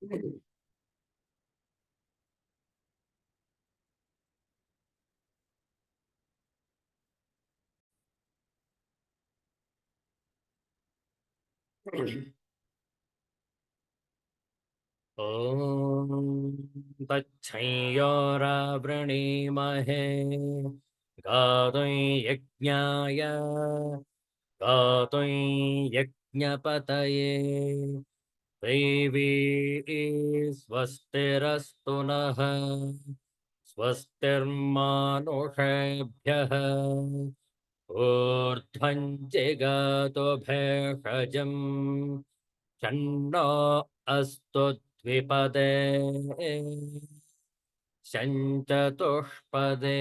ॐ तच्छंयोरावृणीमहे गातुं यज्ञाय गातुं यज्ञपतये दैवी स्वस्तिरस्तु नः स्वस्तिर्मानुषेभ्यः ऊर्ध्वं जगातो भेषजम् शन्नो अस्तु द्विपदे शञ्चतुष्पदे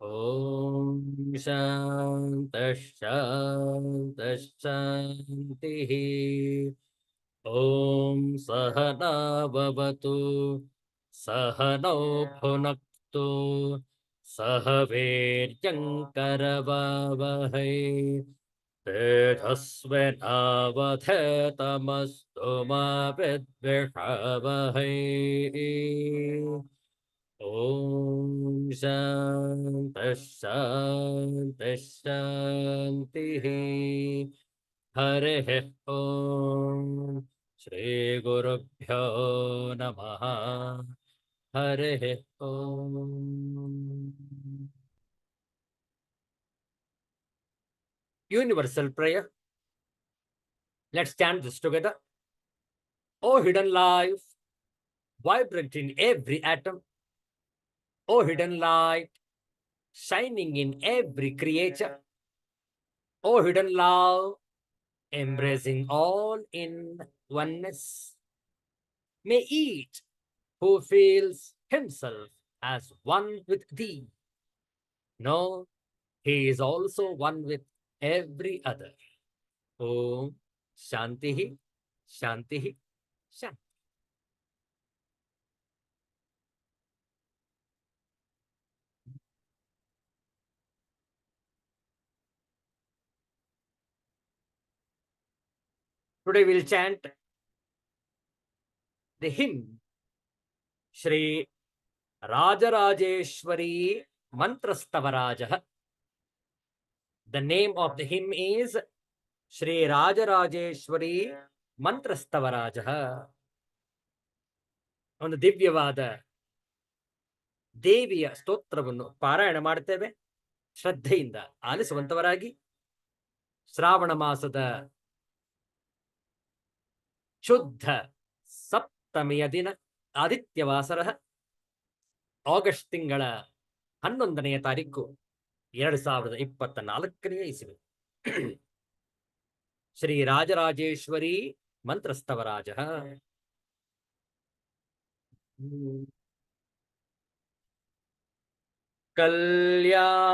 ॐ शान्तः शान्तः शान्तिः ॐ सहना भवतु सहनौ भुनक्तु सह वीर्यङ्करवावहै तेजस्विनावधेतमस्तु मा विद्विषावहै ॐ शान्तः शान्तः शान्तिः हरिः ॐ श्रीगुरुभ्यो नमः हरिः ॐ Universal prayer. Let's chant this together. O hidden life, vibrant in every atom. O hidden light, shining in every creature. O hidden love, embracing all in oneness. May each who feels himself as one with thee know he is also one with every other. Om Shantihi, Shantihi, Shanti. Today we'll chant the hymn Shri Rajarajeshwari Mantrastavarajaha. The name of the hymn is Shri Rajarajeshwari Mantrastavarajaha. ಒಂದು ದಿವ್ಯವಾದ ದೇವಿಯ ಸ್ತೋತ್ರವನ್ನು ಪಾರಾಯಣ ಮಾಡುತ್ತೇವೆ. ಶ್ರದ್ಧೆಯಿಂದ ಆಲಿಸುವಂತವರಾಗಿ ಶ್ರಾವಣ ಮಾಸದ ಶುದ್ಧ ಸಪ್ತಮಿಯ ದಿನ ಆದಿತ್ಯವಾಸರ ಆಗಸ್ಟ್ ತಿಂಗಳ 11ನೇ ತಾರೀಕು 2024ನೇ ಇಸವಿ. ಶ್ರೀ ರಾಜರಾಜೇಶ್ವರಿ ಮಂತ್ರಸ್ತವರಾಜ.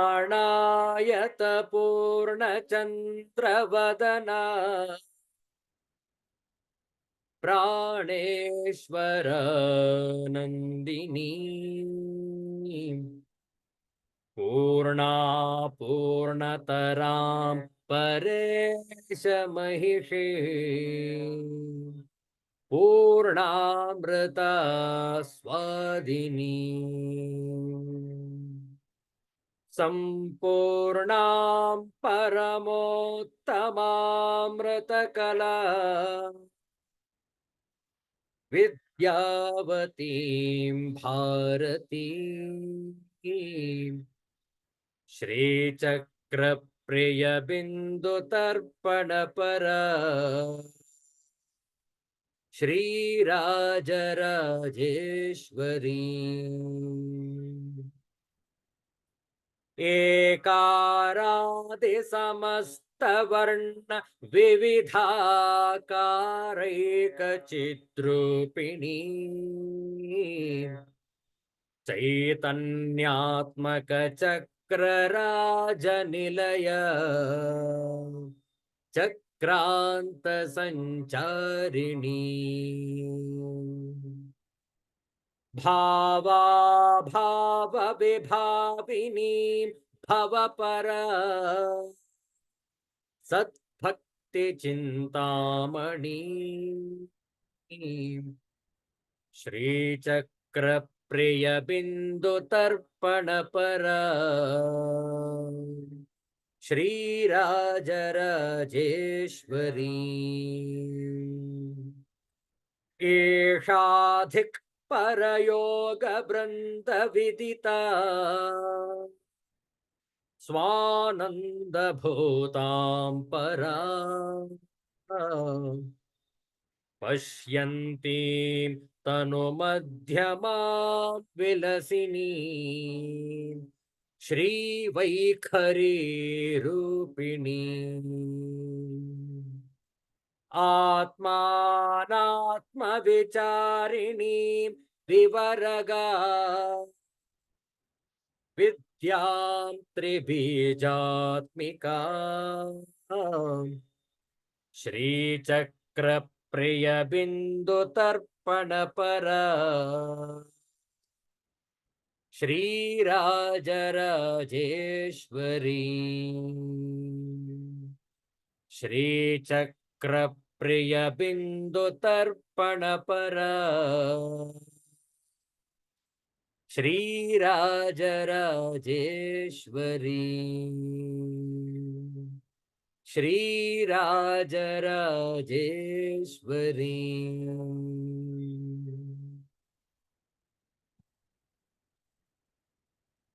ಕಲ್ಯಾಣಾಯತ ಪೂರ್ಣಚಂದ್ರವದನ ಪ್ರಾಣೇಶ್ವರ ನಂದಿನಿ पूर्णा पूर्णतरां परेश महिषे पूर्णामृता स्वादिनी सम्पूर्णां परमोत्तमामृतकला विद्यावतीं भारतीं श्रीचक्रप्रियबिन्दुतर्पणपरा श्रीराजराजेश्वरी एकारादिसमस्तवर्ण विविधाकारैकचिद्रूपिणी चैतन्यात्मक चक्रराजनिलय चक्रांत संचारिणी भावा भाव विभाविनी भवपरा सद्भक्ति चिंतामणि श्रीचक्र प्रिय बिंदु तर्पण पर श्रीराजराजेश्वरी एषाधिक परयोग वृंद विदिता स्वानंद भूतां परा पश्यन्तीं तनुमध्यमा विलसिनी श्रीवैखरी रूपिणी आत्मानात्मविचारिणी विवरगा विद्यां त्रिबीजात्मिका श्रीचक्र प्रिय बिंदु तर्पण पर श्रीराजराजेश्वरी श्रीचक्र प्रिय बिंदु तर्पण पर श्रीराजराजेश्वरी श्रीराजराजेश्वरी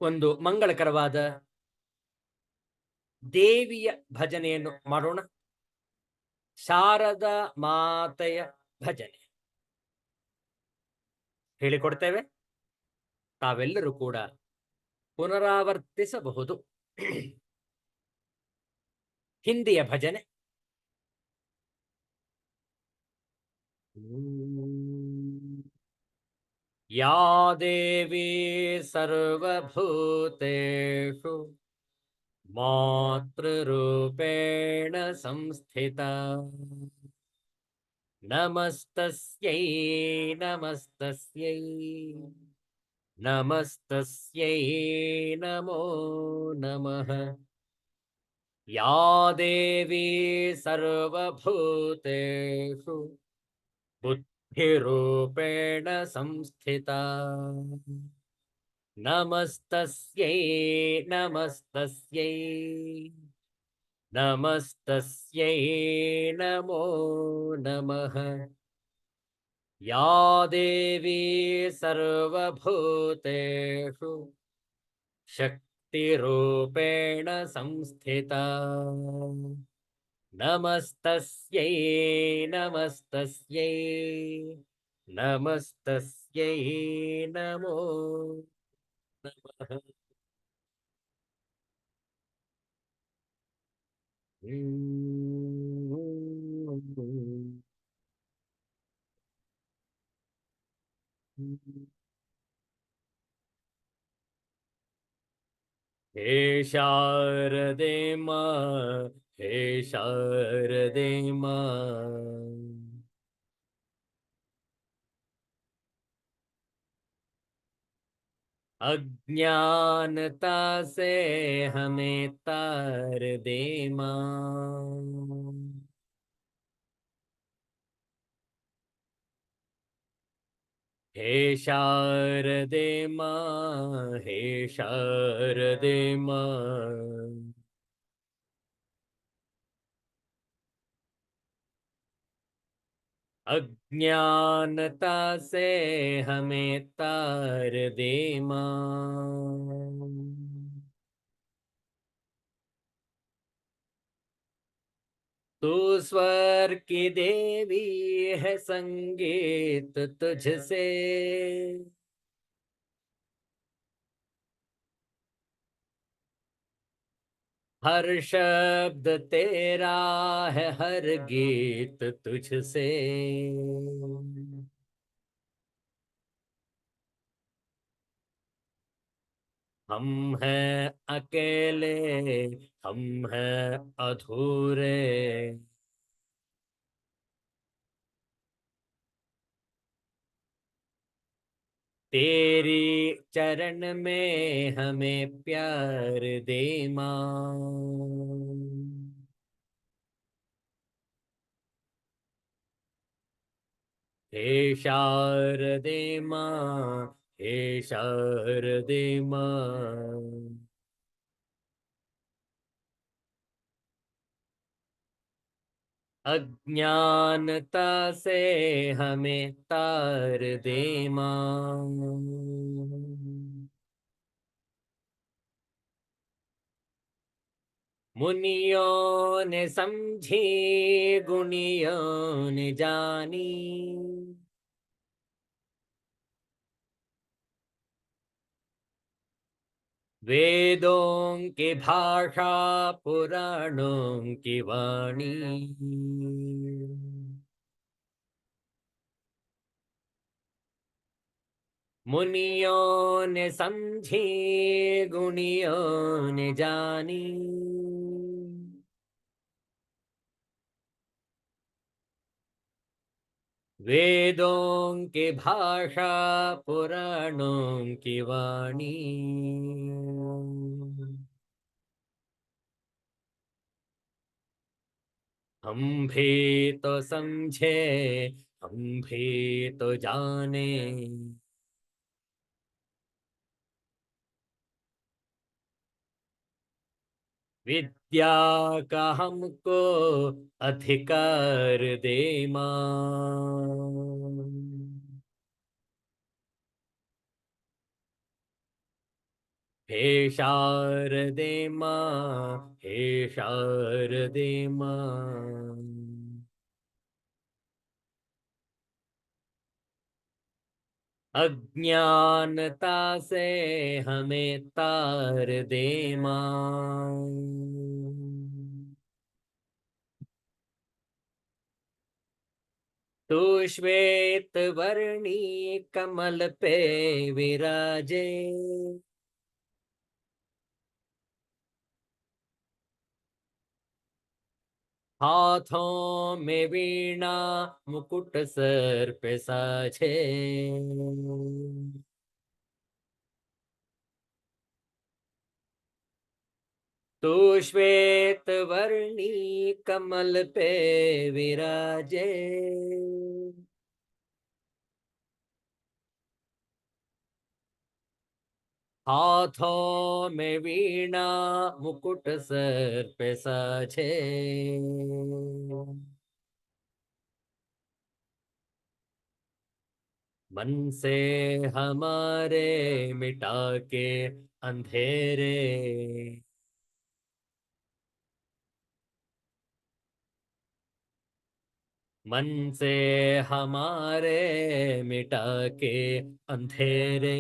ಒಂದು ಮಂಗಳಕರವಾದ ದೇವಿಯ ಭಜನೆಯನ್ನು ಮಾಡೋಣ. ಶಾರದಾ ಮಾತೆಯ ಭಜನೆ ಹೇಳಿಕೊಡ್ತೇವೆ. ತಾವೆಲ್ಲರೂ ಕೂಡ ಪುನರಾವರ್ತಿಸಬಹುದು. ಹಿಂದಿಯ ಭಜನೆ. या देवी सर्वभूतेषु मातृरूपेण संस्थिता नमस्तस्यै नमस्तस्यै नमस्तस्यै नमो नमः. या देवी सर्वभूतेषु बुद्धिरूपेण संस्थिता नमस्तस्यै नमस्तस्यै नमस्तस्यै नमो नमः. या देवी सर्वभूतेषु शक्तिरूपेण संस्थिता नमस्तस्यै नमस्तस्यै नमस्तस्यै नमो नमः. हे शारदे मां, हे शारदे मां, अज्ञानता से हमें तार दे मां. हे शारदे मां, हे शारदे मां, अज्ञानता से हमें तार दे मां. तू स्वर की देवी है, संगीत तुझसे हर शब्द तेरा है, हर गीत तुझसे. हम हैं अकेले, हम हैं अधूरे, तेरी चरण में हमें प्यार दे मां. हे शारदे मां, हे शारदे मां। अज्ञानता से हमें तार दे मां। मुनियों ने समझी, गुणियों ने जानी, वेदों की भाषा, पुराणों की वाणी। मुनियों ने समझी, गुणियों ने जानी, वेदों की भाषा, पुराणों की वाणी। हम भी तो समझे, हम भी तो जाने, विद्या का हमको अधिकार दे मां। हे शारदे मां, हे शारदे मां। अज्ञानता से हमें तार दे मां। तू श्वेत वर्णी कमल पे विराजे, हाथों में वीणा, मुकुट सर पे साजे। तू श्वेत वर्णी कमल पे विराजे, हाथों में वीणा, मुकुट सर पे साजे। मन से हमारे मिटा के अंधेरे, मन से हमारे मिटा के अंधेरे।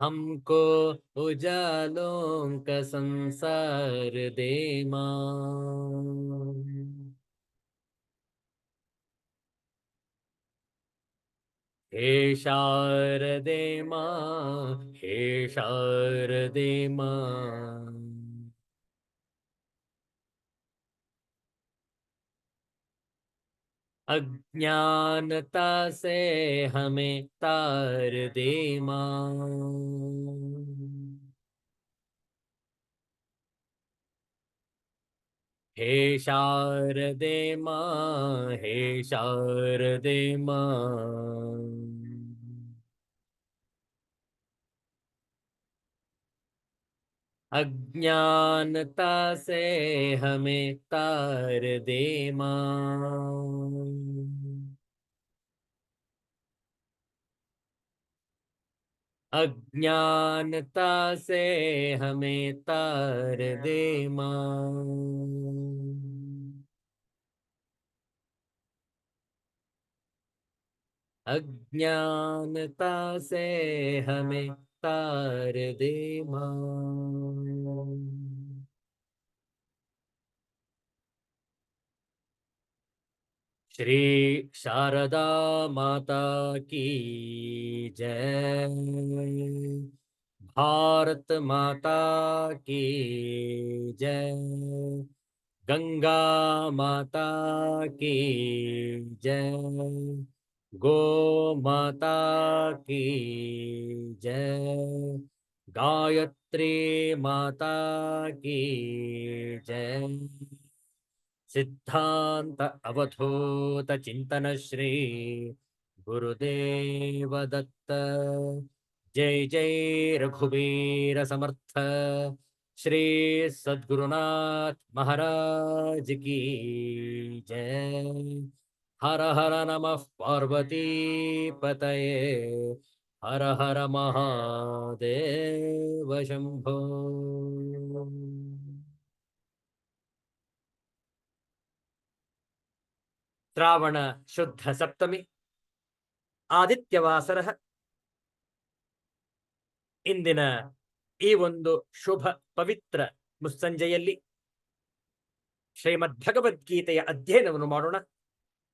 हमको उजालों का संसार दे मां। हे शारदे मां, हे शारदे मां। अज्ञानता से हमें तार दे मां। हे शारदे मां, हे शारदे मां। अज्ञानता से हमें तार दे मां। अज्ञानता से हमें तार दे मां। अज्ञानता से हमें तार दे मां। श्री शारदा माता की जय। भारत माता की जय। गंगा माता की जय। गो माता की जय। गायत्री गायत्री माता की जय। सिद्धांत अवधूत चिंतन श्री गुरुदेव दत्त। जय जय रघुवीर समर्थ श्री सद्गुरुनाथ महाराज की जय। हर हर नमः पार्वती पतये हर हर महादेव शंभो। ಶ್ರಾವಣ ಶುದ್ಧ ಸಪ್ತಮಿ ಆದಿತ್ಯವಾಸರ ಇಂದಿನ ಈ ಒಂದು ಶುಭ ಪವಿತ್ರ ಮುಸ್ಸಂಜೆಯಲ್ಲಿ ಶ್ರೀಮದ್ ಭಗವದ್ಗೀತೆಯ ಅಧ್ಯಯನವನ್ನು ಮಾಡೋಣ.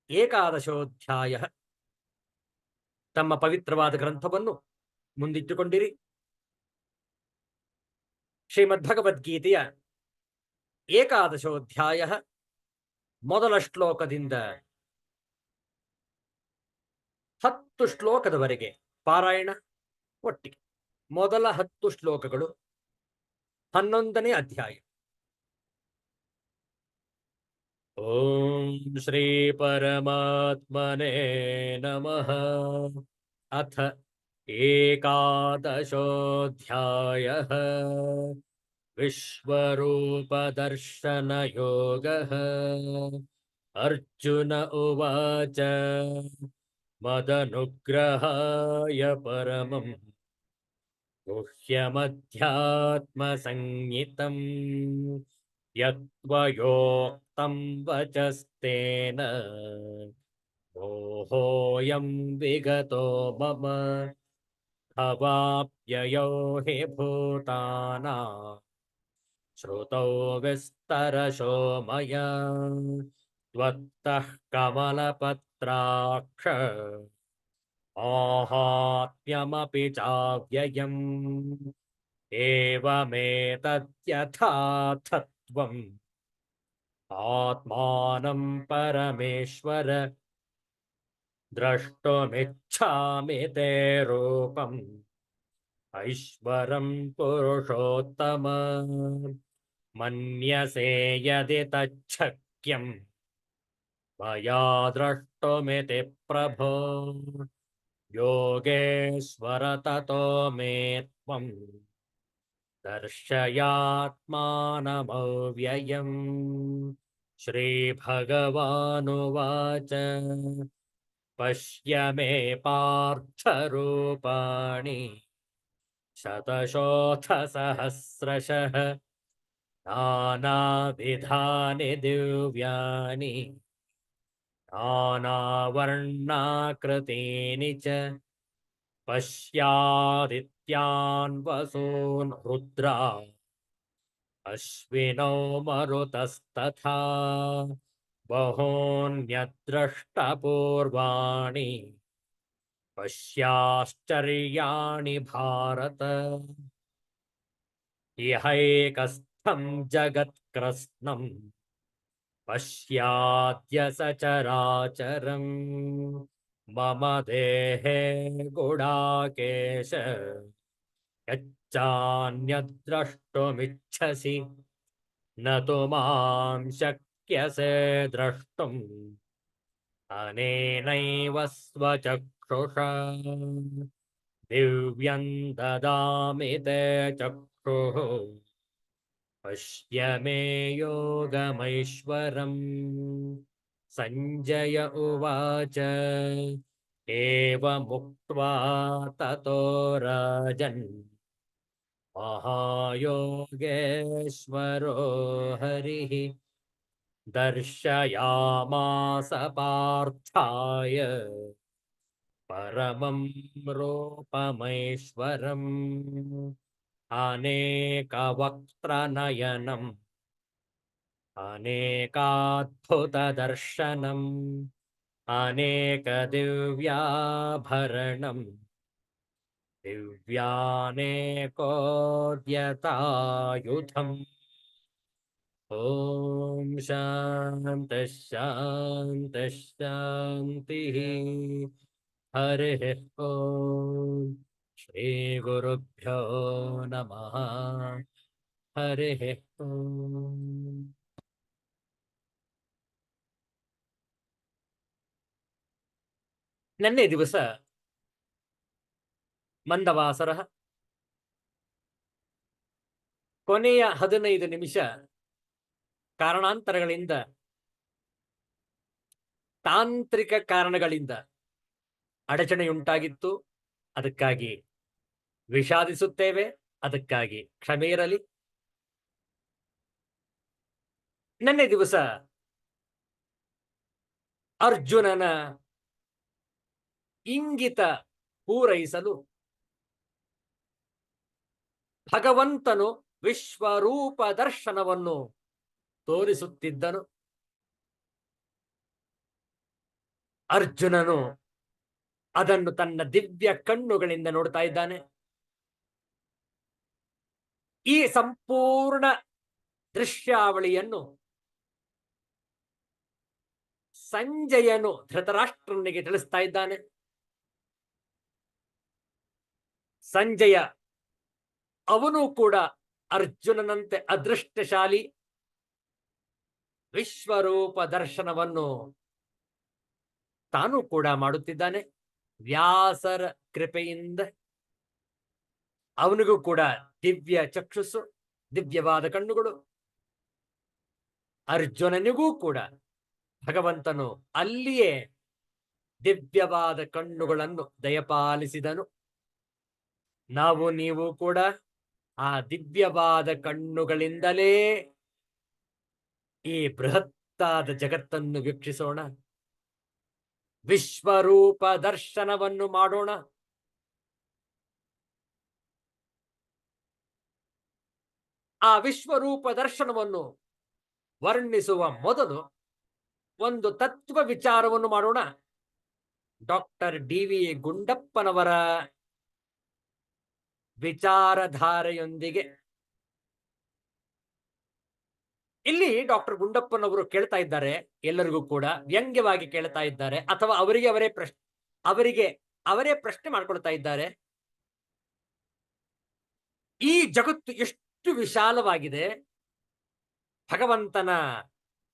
ಏಕಾದಶೋಧ್ಯಾಯ. ತಮ್ಮ ಪವಿತ್ರವಾದ ಗ್ರಂಥವನ್ನು ಮುಂದಿಟ್ಟುಕೊಂಡಿರಿ. ಶ್ರೀಮದ್ ಭಗವದ್ಗೀತೆಯ ಏಕಾದಶೋಧ್ಯಾಯ ಮೊದಲ ಶ್ಲೋಕದಿಂದ 10 ಶ್ಲೋಕದವರೆಗೆ ಪಾರಾಯಣ. ಒಟ್ಟಿಗೆ ಮೊದಲ 10 ಶ್ಲೋಕಗಳು 11ನೇ ಅಧ್ಯಾಯ. ಓಂ ಶ್ರೀ ಪರಮಾತ್ಮನೇ ನಮಃ. ಅಥ ಏಕಾದಶೋಧ್ಯಾಯಃ. ವಿಶ್ವರೂಪದರ್ಶನಯೋಗಃ. ಅರ್ಜುನ ಉವಾಚ ಮದನುಗ್ರಹಾಯ ಪರಮಂ ಗುಹ್ಯಮಧ್ಯಾತ್ಮಸಂಹಿತಂ ಯತ್ವಯೋಕ್ತಂ ವಚಸ್ತೇನ ಮೋಹೋಯಂ ವಿಗತೋ ಮಮ ಭವಾಪ್ಯಯೋ ಹಿ ಭೂತಾನಾಂ ಶ್ರುತೌ ವಿಸ್ತರಶೋ ಮಯಾ ತ್ವತ್ತಃ ಕಮಲಪತ್ರಾಕ್ಷ ಮಾಹಾತ್ಮ್ಯಮಪಿ ಚಾವ್ಯಯಂ ಏವಮೇತದ್ಯಥಾಥತ್ವಂ ಆತ್ಮಾನಂ ಪರಮೇಶ್ವರ ದ್ರಷ್ಟುಮಿಚ್ಛಾಮಿ ತೇ ರೂಪಂ ಐಶ್ವರಂ ಪುರುಷೋತ್ತಮ ಮನ್ಯಸೇ ಯದಿ ತಚ್ಛಕ್ಯಂ ಮಯಾ ದ್ರಷ್ಟುಮಿತಿ ಪ್ರಭೋ ಯೋಗೇಶ್ವರ ತತೋ ಮೇ ತ್ವಂ ದರ್ಶಯಾತ್ಮಾನಮವ್ಯಯಂ. ಶ್ರೀಭಗವಾನುವಾಚ ಪಶ್ಯ ಮೇ ಪಾರ್ಥರೂಪಾಣಿ ಶತಶೋಥಸಹಸ್ರಶಃ ನಾನಾವಿಧಾನಿ ದಿವ್ಯಾನಿ ನಾನಾವರ್ಣಾಕೃತೀನಿ ಚ ಪಶ್ಯಾದಿತ್ಯಾನ್ ವಸೂನ್ ರುದ್ರಾನ್ ಅಶ್ವಿನೋ ಮರುತಸ್ತಥಾ ಬಹೂನ್ಯದ್ರಷ್ಟಪೂರ್ವಾಣಿ ಪಶ್ಯಾಶ್ಚರ್ಯಾಣಿ ಭಾರತ. ಇಹೈಕಸ್ಥಂ ಜಗತ್ಕೃತ್ಸ್ನಂ ಪಶ್ಯಾದ್ಯ ಸಚರಾಚರಂ ಮಮ ದೇಹೇ ಗುಡಾಕೇಶ ಯಚ್ಚಾನ್ಯದ್ರಷ್ಟುಮಿಚ್ಛಸಿ ನ ತು ಮಾಂ ಶಕ್ಯಸೇ ದ್ರಷ್ಟುಂ ಅನೇನೈವ ಸ್ವಚಕ್ಷುಷಾ ದಿವ್ಯಂ ದದಾಮಿ ತೇ ಚಕ್ಷುಃ ಪಶ್ಯ ಮೇ ಯೋಗಮೈಶ್ವರಂ. ಸಂಜಯ ಉವಾಚ ಏವಮುಕ್ತ್ವಾ ತತೋ ರಾಜನ್ ಮಹಾಯೋಗೇಶ್ವರೋ ಹರಿಃ ದರ್ಶಯಾಮಾಸ ಪಾರ್ಥಾಯ ಪರಮಂ ರೂಪಮೈಶ್ವರಂ ಅನೇಕವಕ್ತ್ರನಯನಂ ಅನೇಕಾದ್ಭುತದರ್ಶನಂ ಅನೇಕದಿವ್ಯಾಭರಣಂ ದಿವ್ಯಾನೇಕೋದ್ಯತಾಯುಧಂ. ಓಂ ಶಾಂತಿ ಶಾಂತಿ ಶಾಂತಿ. ಹರಿ ಓಂ. ಶ್ರೀ ಗುರುಭ್ಯೋ ನಮಃ. ಹರಿ ಓಂ. ನಿನ್ನೆ ದಿವಸ ಮಂದವಾಸರ ಕೊನೆಯ 15 ನಿಮಿಷ ಕಾರಣಾಂತರಗಳಿಂದ, ತಾಂತ್ರಿಕ ಕಾರಣಗಳಿಂದ ಅಡಚಣೆಯುಂಟಾಗಿತ್ತು. ಅದಕ್ಕಾಗಿ ವಿಷಾದಿಸುತ್ತೇವೆ. ಅದಕ್ಕಾಗಿ ಕ್ಷಮೆ ಇರಲಿ. ನಿನ್ನೆ ದಿವಸ ಅರ್ಜುನನ ಇಂಗಿತ ಪೂರೈಸಲು ಭಗವಂತನು ವಿಶ್ವರೂಪ ದರ್ಶನವನ್ನು ತೋರಿಸುತ್ತಿದ್ದನು. ಅರ್ಜುನನು ಅದನ್ನು ತನ್ನ ದಿವ್ಯ ಕಣ್ಣುಗಳಿಂದ ನೋಡ್ತಾ ಇದ್ದಾನೆ. ಈ ಸಂಪೂರ್ಣ ದೃಶ್ಯಾವಳಿಯನ್ನು ಸಂಜಯನು ಧೃತರಾಷ್ಟ್ರನಿಗೆ ತಿಳಿಸ್ತಾ ಇದ್ದಾನೆ. ಸಂಜಯ ಅವನು ಕೂಡ ಅರ್ಜುನನಂತೆ ಅದೃಷ್ಟಶಾಲಿ. ವಿಶ್ವರೂಪ ದರ್ಶನವನ್ನು ತಾನು ಕೂಡ ಮಾಡುತ್ತಿದ್ದಾನೆ. ವ್ಯಾಸರ ಕೃಪೆಯಿಂದ ಅವನಿಗೂ ಕೂಡ ದಿವ್ಯ ಚಕ್ಷುಸ್ಸು, ದಿವ್ಯವಾದ ಕಣ್ಣುಗಳು. ಅರ್ಜುನನಿಗೂ ಕೂಡ ಭಗವಂತನು ಅಲ್ಲಿಯೇ ದಿವ್ಯವಾದ ಕಣ್ಣುಗಳನ್ನು ದಯಪಾಲಿಸಿದನು. ನಾವು ನೀವು ಕೂಡ ಆ ದಿವ್ಯವಾದ ಕಣ್ಣುಗಳಿಂದಲೇ ಈ ಬೃಹತ್ತಾದ ಜಗತ್ತನ್ನು ವೀಕ್ಷಿಸೋಣ. ವಿಶ್ವರೂಪ ದರ್ಶನವನ್ನು ಮಾಡೋಣ. ಆ ವಿಶ್ವರೂಪ ದರ್ಶನವನ್ನು ವರ್ಣಿಸುವ ಮೊದಲು ಒಂದು ತತ್ವ ವಿಚಾರವನ್ನು ಮಾಡೋಣ. Doctor D V. ಗುಂಡಪ್ಪನವರ ವಿಚಾರಧಾರೆಯೊಂದಿಗೆ. ಇಲ್ಲಿ ಡಾಕ್ಟರ್ ಗುಂಡಪ್ಪನವರು ಕೇಳ್ತಾ ಇದ್ದಾರೆ, ಎಲ್ಲರಿಗೂ ಕೂಡ ವ್ಯಂಗ್ಯವಾಗಿ ಕೇಳ್ತಾ ಇದ್ದಾರೆ, ಅಥವಾ ಅವರಿಗೆ ಅವರೇ ಪ್ರಶ್ನೆ ಮಾಡ್ಕೊಳ್ತಾ ಇದ್ದಾರೆ. ಈ ಜಗತ್ತು ಎಷ್ಟು ವಿಶಾಲವಾಗಿದೆ. ಭಗವಂತನ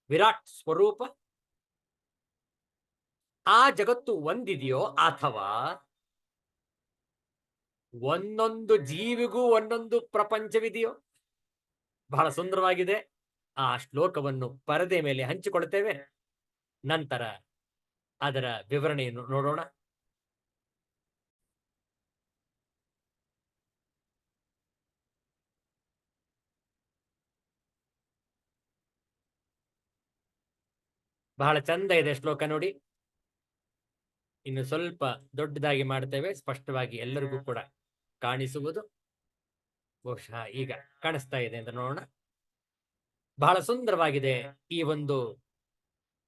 ವಿರಾಟ್ ಸ್ವರೂಪ. ಆ ಜಗತ್ತು ಒಂದಿದೆಯೋ ಅಥವಾ ಒಂದೊಂದು ಜೀವಿಗೂ ಒಂದೊಂದು ಪ್ರಪಂಚವಿದೆಯೋ? ಬಹಳ ಸುಂದರವಾಗಿದೆ. ಆ ಶ್ಲೋಕವನ್ನು ಪರದೆ ಮೇಲೆ ಹಂಚಿಕೊಳ್ತೇವೆ. ನಂತರ ಅದರ ವಿವರಣೆಯನ್ನು ನೋಡೋಣ. ಬಹಳ ಚಂದ ಇದೆ ಶ್ಲೋಕ ನೋಡಿ. ಇನ್ನು ಸ್ವಲ್ಪ ದೊಡ್ಡದಾಗಿ ಮಾಡ್ತೇವೆ, ಸ್ಪಷ್ಟವಾಗಿ ಎಲ್ಲರಿಗೂ ಕೂಡ ಕಾಣಿಸುವುದು. ಬಹುಶಃ ಈಗ ಕಾಣಿಸ್ತಾ ಇದೆ ಅಂತ ನೋಡೋಣ. ಬಹಳ ಸುಂದರವಾಗಿದೆ ಈ ಒಂದು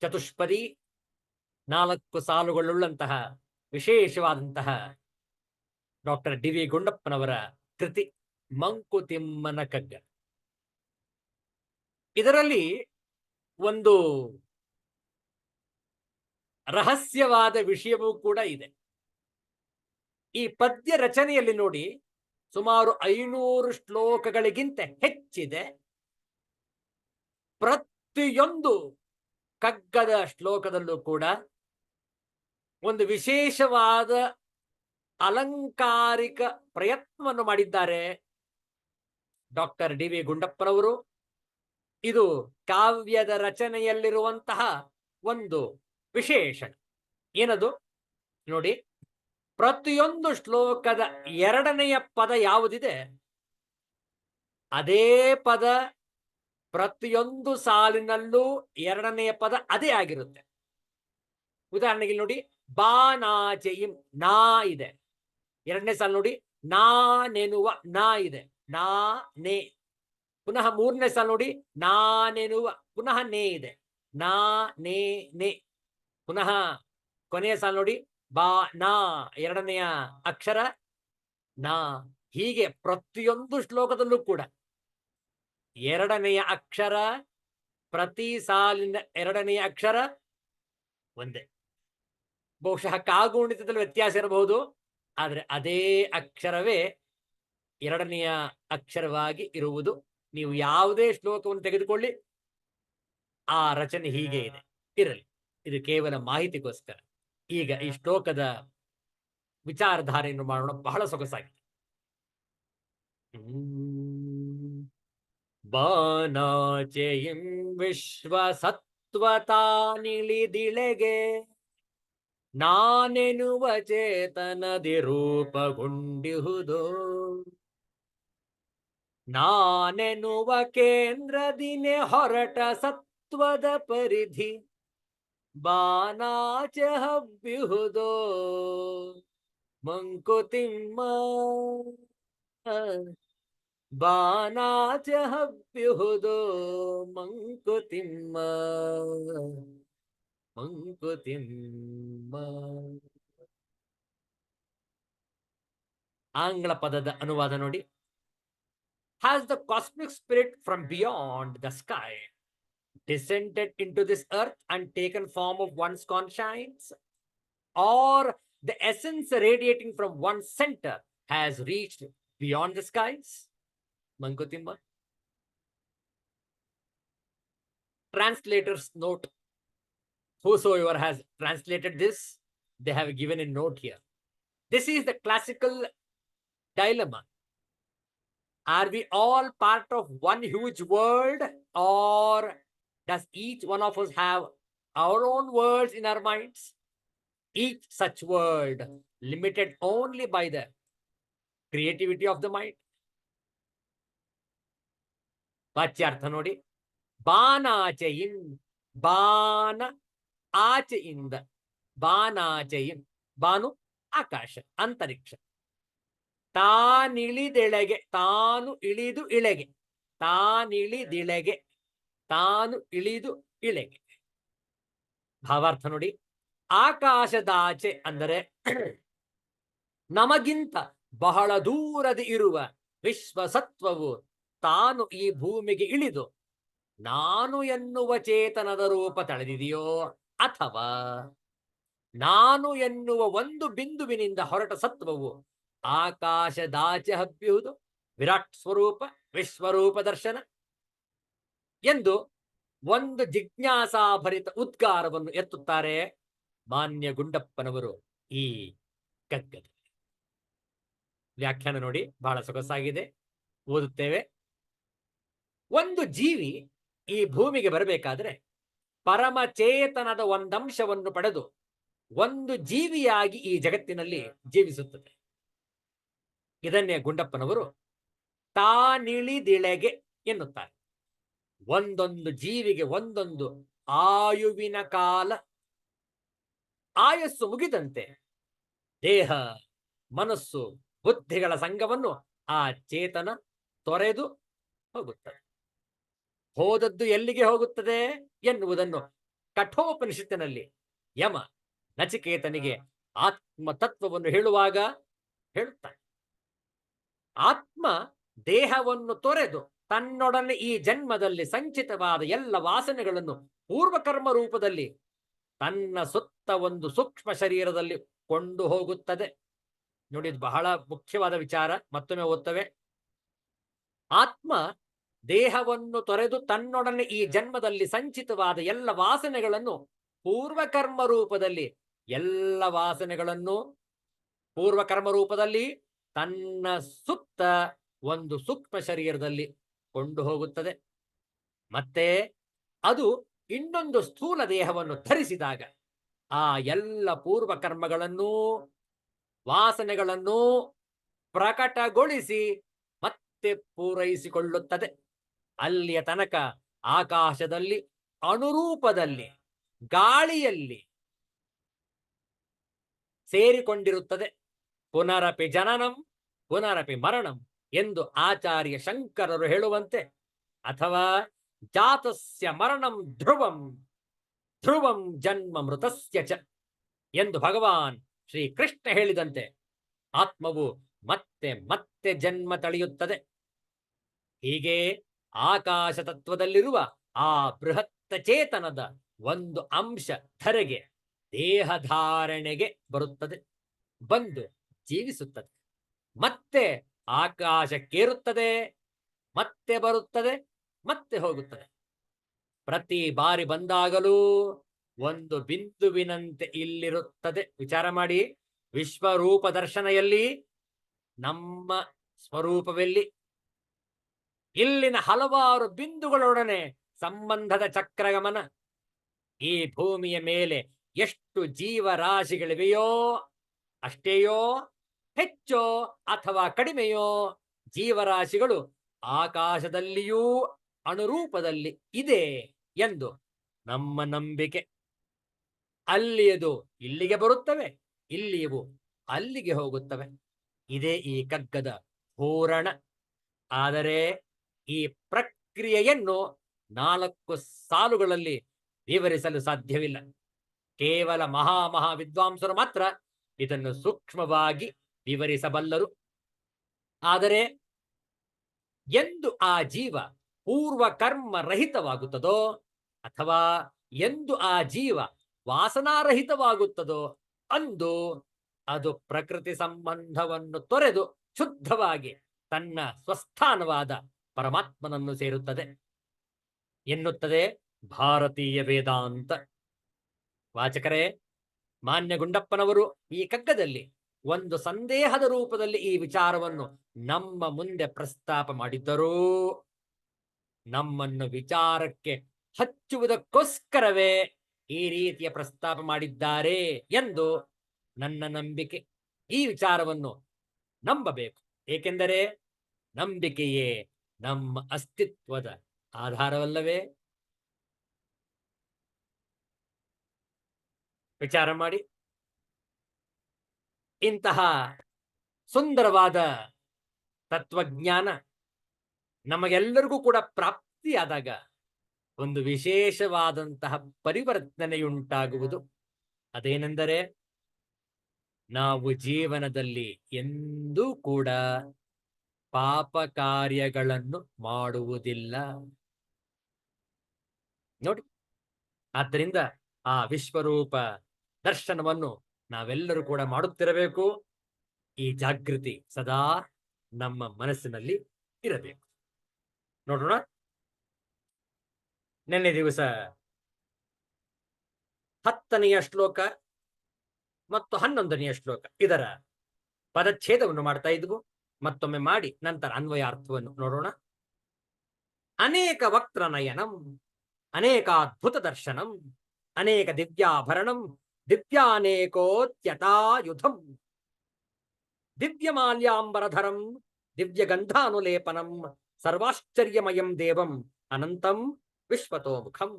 ಚತುಷ್ಪದಿ, 4 ಸಾಲುಗಳುಳ್ಳಂತಹ ವಿಶೇಷವಾದಂತಹ ಡಾಕ್ಟರ್ ಡಿ.ವಿ. ಗುಂಡಪ್ಪನವರ ಕೃತಿ ಮಂಕುತಿಮ್ಮನ ಕಗ್ಗ. ಇದರಲ್ಲಿ ಒಂದು ರಹಸ್ಯವಾದ ವಿಷಯವೂ ಕೂಡ ಇದೆ. ಈ ಪದ್ಯ ರಚನೆಯಲ್ಲಿ ನೋಡಿ, ಸುಮಾರು 500 ಶ್ಲೋಕಗಳಿಗಿಂತ ಹೆಚ್ಚಿದೆ. ಪ್ರತಿಯೊಂದು ಕಗ್ಗದ ಶ್ಲೋಕದಲ್ಲೂ ಕೂಡ ಒಂದು ವಿಶೇಷವಾದ ಅಲಂಕಾರಿಕ ಪ್ರಯತ್ನವನ್ನು ಮಾಡಿದ್ದಾರೆ ಡಾಕ್ಟರ್ ಡಿ.ವಿ. ಗುಂಡಪ್ಪನವರು. ಇದು ಕಾವ್ಯದ ರಚನೆಯಲ್ಲಿರುವಂತಹ ಒಂದು ವಿಶೇಷ. ಏನದು ನೋಡಿ, ಪ್ರತಿಯೊಂದು ಶ್ಲೋಕದ 2ನೆಯ ಪದ ಯಾವುದಿದೆ, ಅದೇ ಪದ ಪ್ರತಿಯೊಂದು ಸಾಲಿನಲ್ಲೂ 2ನೆಯ ಪದ ಅದೇ ಆಗಿರುತ್ತೆ. ಉದಾಹರಣೆಗೆ ನೋಡಿ, ಬಾನಾಚೆಯಿಂ ನಾ ಇದೆ. 2ನೇ ಸಾಲು ನೋಡಿ, ನಾ ನೆನುವ ನಾ ಇದೆ, ನಾ ನೇ. ಪುನಃ 3ನೇ ಸಾಲು ನೋಡಿ, ನಾ ನೆನುವ ಪುನಃ ನೇ ಇದೆ, ನಾ ನೇ ನೇ. ಪುನಃ ಕೊನೆಯ ಸಾಲು ನೋಡಿ, ಬಾ ನಾ 2ನೆಯ ಅಕ್ಷರ ನಾ. ಹೀಗೆ ಪ್ರತಿಯೊಂದು ಶ್ಲೋಕದಲ್ಲೂ ಕೂಡ 2ನೆಯ ಅಕ್ಷರ, ಪ್ರತಿ ಸಾಲಿನ 2ನೆಯ ಅಕ್ಷರ ಒಂದೇ. ಬಹುಶಃ ಕಾಗುಣಿತದಲ್ಲಿ ವ್ಯತ್ಯಾಸ ಇರಬಹುದು, ಆದರೆ ಅದೇ ಅಕ್ಷರವೇ ಎರಡನೆಯ ಅಕ್ಷರವಾಗಿ ಇರುವುದು. ನೀವು ಯಾವುದೇ ಶ್ಲೋಕವನ್ನು ತೆಗೆದುಕೊಳ್ಳಿ, ಆ ರಚನೆ ಹೀಗೆ ಇದೆ. ಇರಲಿ, ಇದು ಕೇವಲ ಮಾಹಿತಿಗೋಸ್ಕರ. ಈಗ ಈ ಶ್ಲೋಕದ ವಿಚಾರಧಾರೆಯನ್ನು ಮಾಡೋಣ, ಬಹಳ ಸೊಗಸಾಗಿದೆ. ಬಾನಾಚೆಯಿಂ ವಿಶ್ವ ಸತ್ವತಾನಿಳಿದಿಳೆಗೆ ನಾನೆನುವ ಚೇತನದಿ ರೂಪಗೊಂಡಿಹುದು. ನಾನೆನುವ ಕೇಂದ್ರದಿನೆ ಹೊರಟ ಸತ್ವದ ಪರಿಧಿ ಬಾನಾಚೆ ಹಬ್ಬಿಹುದೋ ಮಂಕುತಿಮ್ಮ. ಬಾನಾಚೆ ಹಬ್ಬಿಹುದೋ ಮಂಕುತಿಮ್ಮ ಮಂಕುತಿಮ್ಮ. ಆಂಗ್ಲ ಪದದ ಅನುವಾದ ನೋಡಿ. Has the cosmic spirit from beyond the sky descended into this earth and taken form of one's conscience? Or the essence radiating from one's center has reached beyond the skies? Mankutimma. Translator's note. Whosoever has translated this, they have given a note here. This is the classical dilemma. Are we all part of one huge world, or does each one of us have our own worlds in our minds? Each such world limited only by the creativity of the mind. ವಾಚ್ಯಾರ್ಥ ನೋಡಿ. ಬಾನಾಚೆಯಿಂ, ಬಾನ ಆಚೆಯಿಂದ, ಬಾನಾಚೆಯಿಂ, ಬಾನು ಆಕಾಶ, ಅಂತರಿಕ್ಷ. ತಾನಿಳಿದೆಳೆಗೆ, ತಾನು ಇಳಿದು ಇಳೆಗೆ, ತಾನಿಳಿದಿಳೆಗೆ, ತಾನು ಇಳಿದು ಇಳೆಗೆ. ಭಾವಾರ್ಥ ನೋಡಿ. ಆಕಾಶದಾಚೆ ಅಂದರೆ ನಮಗಿಂತ ಬಹಳ ದೂರದಿ ಇರುವ ವಿಶ್ವಸತ್ವವು ತಾನು ಈ ಭೂಮಿಗೆ ಇಳಿದು ನಾನು ಎನ್ನುವ ಚೇತನದ ರೂಪ ತಳೆದಿದೆಯೋ, ಅಥವಾ ನಾನು ಎನ್ನುವ ಒಂದು ಬಿಂದುವಿನಿಂದ ಹೊರಟ ಸತ್ವವು ಆಕಾಶದಾಚೆ ಹಬ್ಬಿಯುವುದು, ವಿರಾಟ್ ಸ್ವರೂಪ ವಿಶ್ವರೂಪ ದರ್ಶನ ಎಂದು ಒಂದು ಜಿಜ್ಞಾಸಾಭರಿತ ಉದ್ಗಾರವನ್ನು ಎತ್ತುತ್ತಾರೆ ಮಾನ್ಯ ಗುಂಡಪ್ಪನವರು ಈ ಕಗ್ಗದ. ವ್ಯಾಖ್ಯಾನ ನೋಡಿ, ಬಹಳ ಸೊಗಸಾಗಿದೆ, ಓದುತ್ತೇವೆ. ಒಂದು ಜೀವಿ ಈ ಭೂಮಿಗೆ ಬರಬೇಕಾದ್ರೆ ಪರಮಚೇತನದ ಒಂದಂಶವನ್ನು ಪಡೆದು ಒಂದು ಜೀವಿಯಾಗಿ ಈ ಜಗತ್ತಿನಲ್ಲಿ ಜೀವಿಸುತ್ತದೆ. ಇದನ್ನೇ ಗುಂಡಪ್ಪನವರು ತಾನಿಳಿದಿಳೆಗೆ ಎನ್ನುತ್ತಾರೆ. ಒಂದೊಂದು ಜೀವಿಗೆ ಒಂದೊಂದು ಆಯುವಿನ ಕಾಲ. ಆಯಸ್ಸು ಮುಗಿದಂತೆ ದೇಹ, ಮನಸ್ಸು, ಬುದ್ಧಿಗಳ ಸಂಘವನ್ನು ಆ ಚೇತನ ತೊರೆದು ಹೋಗುತ್ತದೆ. ಹೋದದ್ದು ಎಲ್ಲಿಗೆ ಹೋಗುತ್ತದೆ ಎನ್ನುವುದನ್ನು ಕಠೋಪನಿಷತ್ತಿನಲ್ಲಿ ಯಮ ನಚಿಕೇತನಿಗೆ ಆತ್ಮ ತತ್ವವನ್ನು ಹೇಳುವಾಗ ಹೇಳುತ್ತಾನೆ. ಆತ್ಮ ದೇಹವನ್ನು ತೊರೆದು ತನ್ನೊಡನೆ ಈ ಜನ್ಮದಲ್ಲಿ ಸಂಚಿತವಾದ ಎಲ್ಲ ವಾಸನೆಗಳನ್ನು ಪೂರ್ವಕರ್ಮ ರೂಪದಲ್ಲಿ ತನ್ನ ಸುತ್ತ ಒಂದು ಸೂಕ್ಷ್ಮ ಶರೀರದಲ್ಲಿ ಕೊಂಡು ಹೋಗುತ್ತದೆ. ನೋಡಿ, ಇದು ಬಹಳ ಮುಖ್ಯವಾದ ವಿಚಾರ. ಮತ್ತೊಮ್ಮೆ ಓದ್ತವೆ. ಆತ್ಮ ದೇಹವನ್ನು ತೊರೆದು ತನ್ನೊಡನೆ ಈ ಜನ್ಮದಲ್ಲಿ ಸಂಚಿತವಾದ ಎಲ್ಲ ವಾಸನೆಗಳನ್ನು ಪೂರ್ವಕರ್ಮ ರೂಪದಲ್ಲಿ, ಎಲ್ಲ ವಾಸನೆಗಳನ್ನು ಪೂರ್ವಕರ್ಮ ರೂಪದಲ್ಲಿ ತನ್ನ ಸುತ್ತ ಒಂದು ಸೂಕ್ಷ್ಮ ಶರೀರದಲ್ಲಿ ಕೊಂಡು ಹೋಗುತ್ತದೆ. ಮತ್ತೆ ಅದು ಇನ್ನೊಂದು ಸ್ಥೂಲ ದೇಹವನ್ನು ಧರಿಸಿದಾಗ ಆ ಎಲ್ಲ ಪೂರ್ವಕರ್ಮಗಳನ್ನೂ ವಾಸನೆಗಳನ್ನೂ ಪ್ರಕಟಗೊಳಿಸಿ ಮತ್ತೆ ಪೂರೈಸಿಕೊಳ್ಳುತ್ತದೆ. ಅಲ್ಲಿಯ ತನಕ ಆಕಾಶದಲ್ಲಿ ಅನುರೂಪದಲ್ಲಿ ಗಾಳಿಯಲ್ಲಿ ಸೇರಿಕೊಂಡಿರುತ್ತದೆ. ಪುನರಪಿ ಜನನಂ ಪುನರಪಿ ಮರಣಂ ಎಂದು ಆಚಾರ್ಯ ಶಂಕರರು ಹೇಳುವಂತೆ, ಅಥವಾ ಜಾತಸ್ಯ ಮರಣಂ ಧ್ರುವಂ ಧ್ರುವಂ ಜನ್ಮ ಮೃತಸ್ಯ ಚ ಎಂದು ಭಗವಾನ್ ಶ್ರೀಕೃಷ್ಣ ಹೇಳಿದಂತೆ ಆತ್ಮವು ಮತ್ತೆ ಮತ್ತೆ ಜನ್ಮ ತಳೆಯುತ್ತದೆ. ಹೀಗೆ ಆಕಾಶ ತತ್ವದಲ್ಲಿರುವ ಆ ಬೃಹತ್ ಚೇತನದ ಒಂದು ಅಂಶ ಧರೆಗೆ ದೇಹಧಾರಣೆಗೆ ಬರುತ್ತದೆ. ಬಂದು ಜೀವಿಸುತ್ತದೆ, ಮತ್ತೆ ಆಕಾಶಕ್ಕೇರುತ್ತದೆ, ಮತ್ತೆ ಬರುತ್ತದೆ, ಮತ್ತೆ ಹೋಗುತ್ತದೆ. ಪ್ರತಿ ಬಾರಿ ಬಂದಾಗಲೂ ಒಂದು ಬಿಂದುವಿನಂತೆ ಇಲ್ಲಿರುತ್ತದೆ. ವಿಚಾರ ಮಾಡಿ, ವಿಶ್ವರೂಪ ದರ್ಶನ ಎಲ್ಲಿ? ನಮ್ಮ ಸ್ವರೂಪವೆಲ್ಲಿ? ಇಲ್ಲಿನ ಹಲವಾರು ಬಿಂದುಗಳೊಡನೆ ಸಂಬಂಧದ ಚಕ್ರಗಮನ. ಈ ಭೂಮಿಯ ಮೇಲೆ ಎಷ್ಟು ಜೀವರಾಶಿಗಳಿವೆಯೋ ಅಷ್ಟೇಯೋ, ಹೆಚ್ಚೋ ಅಥವಾ ಕಡಿಮೆಯೋ ಜೀವರಾಶಿಗಳು ಆಕಾಶದಲ್ಲಿಯೂ ಅನುರೂಪದಲ್ಲಿ ಇದೆ ಎಂದು ನಮ್ಮ ನಂಬಿಕೆ. ಅಲ್ಲಿಯದು ಇಲ್ಲಿಗೆ ಬರುತ್ತವೆ, ಇಲ್ಲಿಯವು ಅಲ್ಲಿಗೆ ಹೋಗುತ್ತವೆ. ಇದೇ ಈ ಕಗ್ಗದ ಪೂರಣ. ಆದರೆ ಈ ಪ್ರಕ್ರಿಯೆಯನ್ನು 4 ಸಾಲುಗಳಲ್ಲಿ ವಿವರಿಸಲು ಸಾಧ್ಯವಿಲ್ಲ. ಕೇವಲ ಮಹಾ ವಿದ್ವಾಂಸರು ಮಾತ್ರ ಇದನ್ನು ಸೂಕ್ಷ್ಮವಾಗಿ ವಿವರಿಸಬಲ್ಲರು. ಆದರೆ ಎಂದು ಆ ಜೀವ ಪೂರ್ವ ಕರ್ಮ ರಹಿತವಾಗುತ್ತದೋ ಅಥವಾ ಎಂದು ಆ ಜೀವ ವಾಸನಾರಹಿತವಾಗುತ್ತದೋ ಅಂದು ಅದು ಪ್ರಕೃತಿ ಸಂಬಂಧವನ್ನು ತೊರೆದು ಶುದ್ಧವಾಗಿ ತನ್ನ ಸ್ವಸ್ಥಾನವಾದ ಪರಮಾತ್ಮನನ್ನು ಸೇರುತ್ತದೆ ಎನ್ನುತ್ತದೆ ಭಾರತೀಯ ವೇದಾಂತ. ವಾಚಕರೇ, ಮಾನ್ಯ ಗುಂಡಪ್ಪನವರು ಈ ಕಗ್ಗದಲ್ಲಿ ಒಂದು ಸಂದೇಹದ ರೂಪದಲ್ಲಿ ಈ ವಿಚಾರವನ್ನು ನಮ್ಮ ಮುಂದೆ ಪ್ರಸ್ತಾಪ ಮಾಡಿದ್ದರೂ ನಮ್ಮನ್ನು ವಿಚಾರಕ್ಕೆ ಹಚ್ಚುವುದಕ್ಕೋಸ್ಕರವೇ ಈ ರೀತಿಯ ಪ್ರಸ್ತಾಪ ಮಾಡಿದ್ದಾರೆ ಎಂದು ನನ್ನ ನಂಬಿಕೆ. ಈ ವಿಚಾರವನ್ನು ನಂಬಬೇಕು, ಏಕೆಂದರೆ ನಂಬಿಕೆಯೇ ನಮ್ಮ ಅಸ್ತಿತ್ವದ ಆಧಾರವಲ್ಲವೇ? ವಿಚಾರ ಮಾಡಿ. ಇಂತಹ ಸುಂದರವಾದ ತತ್ವಜ್ಞಾನ ನಮಗೆಲ್ಲರಿಗೂ ಕೂಡ ಪ್ರಾಪ್ತಿಯಾದಾಗ ಒಂದು ವಿಶೇಷವಾದಂತಹ ಪರಿವರ್ತನೆಯುಂಟಾಗುವುದು. ಅದೇನೆಂದರೆ, ನಾವು ಜೀವನದಲ್ಲಿ ಎಂದೂ ಕೂಡ ಪಾಪ ಕಾರ್ಯಗಳನ್ನು ಮಾಡುವುದಿಲ್ಲ. ನೋಡಿ, ಆದ್ದರಿಂದ ಆ ವಿಶ್ವರೂಪ ದರ್ಶನವನ್ನು ನಾವೆಲ್ಲರೂ ಕೂಡ ಮಾಡುತ್ತಿರಬೇಕು. ಈ ಜಾಗೃತಿ ಸದಾ ನಮ್ಮ ಮನಸ್ಸಿನಲ್ಲಿ ಇರಬೇಕು. ನೋಡೋಣ, ನಿನ್ನೆ ದಿವಸ 10ನೆಯ ಶ್ಲೋಕ ಮತ್ತು 11ನೆಯ ಶ್ಲೋಕ ಇದರ ಪದಚ್ಛೇದವನ್ನು ಮಾಡ್ತಾ ಇದ್ವು. ಮತ್ತೊಮ್ಮೆ ಮಾಡಿ ನಂತರ ಅನ್ವಯಾರ್ಥವನ್ನು ನೋಡೋಣ. ಅನೇಕ ವಕ್ತ್ರ ನಯನಂ, ಅನೇಕಾದ್ಭುತ ದರ್ಶನಂ, ಅನೇಕ ದಿವ್ಯಾಭರಣಂ, ದಿವ್ಯಾನೇಕೋತ್ಯತಾಯುಧಂ, ದಿವ್ಯಮಾಲ್ಯಾಂಬರಧರಂ, ದಿವ್ಯಗಂಧಾನುಲೇಪನಂ, ಸರ್ವಾಶ್ಚರ್ಯಮಯಂ ದೇವಂ ಅನಂತಂ ವಿಶ್ವತೋಮುಖಂ.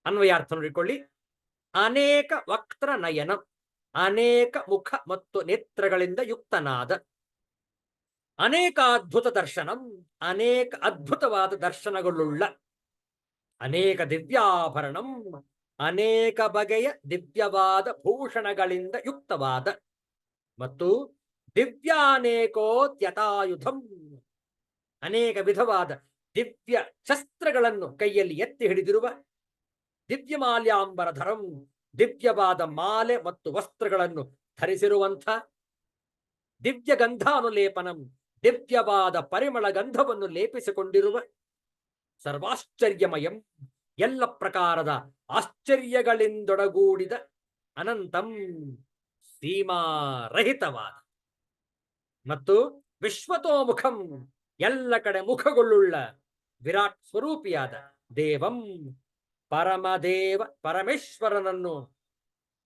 ಅನ್ವಯಾರ್ಥ ನೋಡಿಕೊಳ್ಳಿ. ಅನೇಕ ವಕ್ತ್ರ ನಯನ, ಅನೇಕ ಮುಖ ಮತ್ತು ನೇತ್ರಗಳಿಂದ ಯುಕ್ತನಾದ, ಅನೇಕ ಅದ್ಭುತ ದರ್ಶನಂ, ಅನೇಕ ಅದ್ಭುತವಾದ ದರ್ಶನಗಳುಳ್ಳ, ಅನೇಕ ದಿವ್ಯಾಭರಣಂ, ಅನೇಕ ಬಗೆಯ ದಿವ್ಯವಾದ ಭೂಷಣಗಳಿಂದ ಯುಕ್ತವಾದ, ಮತ್ತು ದಿವ್ಯಾನೇಕೋತ್ಯತಾಯುಧಂ, ಅನೇಕ ವಿಧವಾದ ದಿವ್ಯ ಶಸ್ತ್ರಗಳನ್ನು ಕೈಯಲ್ಲಿ ಎತ್ತಿ ಹಿಡಿದಿರುವ, ದಿವ್ಯಮಾಲ್ಯಾಂಬರಧರಂ, ದಿವ್ಯವಾದ ಮಾಲೆ ಮತ್ತು ವಸ್ತ್ರಗಳನ್ನು ಧರಿಸಿರುವಂಥ, ದಿವ್ಯ ಗಂಧಾನುಲೇಪನಂ, ದಿವ್ಯವಾದ ಪರಿಮಳ ಗಂಧವನ್ನು ಲೇಪಿಸಿಕೊಂಡಿರುವ, ಸರ್ವಾಶ್ಚರ್ಯಮಯಂ, ಎಲ್ಲ ಪ್ರಕಾರದ ಆಶ್ಚರ್ಯಗಳಿಂದೊಡಗೂಡಿದ, ಅನಂತಂ, ಸೀಮಾರಹಿತವಾದ, ಮತ್ತು ವಿಶ್ವತೋಮುಖಂ, ಎಲ್ಲ ಕಡೆ ಮುಖಗಳುಳ್ಳ ವಿರಾಟ್ ಸ್ವರೂಪಿಯಾದ ದೇವಂ, ಪರಮದೇವ ಪರಮೇಶ್ವರನನ್ನು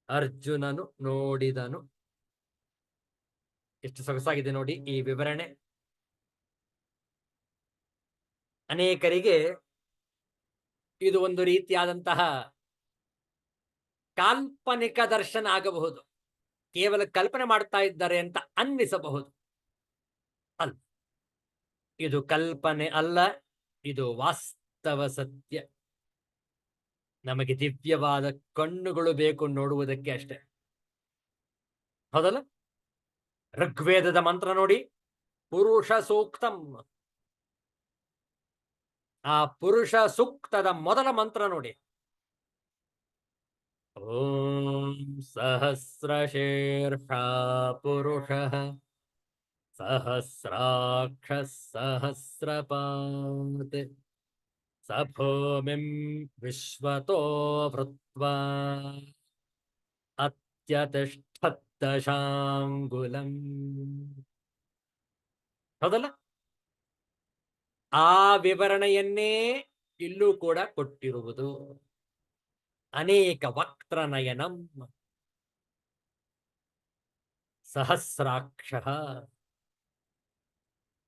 ಅರ್ಜುನನು ನೋಡಿದನು. ಎಷ್ಟು ಸೊಗಸಾಗಿದೆ ನೋಡಿ ಈ ವಿವರಣೆ. ಅನೇಕರಿಗೆ ಇದು ಒಂದು ರೀತಿಯಾದಂತಹ ಕಾಲ್ಪನಿಕ ದರ್ಶನ ಆಗಬಹುದು, ಕೇವಲ ಕಲ್ಪನೆ ಮಾಡ್ತಾ ಇದ್ದಾರೆ ಅಂತ ಅನ್ನಿಸಬಹುದು. ಅಲ್ಲ, ಇದು ಕಲ್ಪನೆ ಅಲ್ಲ, ಇದು ವಾಸ್ತವ ಸತ್ಯ. ನಮಗೆ ದಿವ್ಯವಾದ ಕಣ್ಣುಗಳು ಬೇಕು ನೋಡುವುದಕ್ಕೆ ಅಷ್ಟೇ, ಹೌದಲ್ಲ? ಋಗ್ವೇದದ ಮಂತ್ರ ನೋಡಿ, ಪುರುಷ ಸೂಕ್ತಂ. ಆ ಪುರುಷ ಸೂಕ್ತದ ಮೊದಲ ಮಂತ್ರ ನೋಡಿ, ಓಂ ಸಹಸ್ರಶೀರ್ಷ ಪುರುಷಃ ಸಹಸ್ರಾಕ್ಷ ಸಹಸ್ರಪಾತ್ ಸ ಭೂಮಿಂ ವಿಶ್ವತೋ ವೃತ್ವಾ ಅತ್ಯತಿಷ್ಠತ್ ದಶಾಂಗುಲಂ. ಹೌದಲ್ಲ? ಆ ವಿವರಣೆಯನ್ನೇ ಇಲ್ಲೂ ಕೂಡ ಕೊಟ್ಟಿರುವುದು. ಅನೇಕ ವಕ್ತ್ರನಯನಂ ಸಹಸ್ರಾಕ್ಷ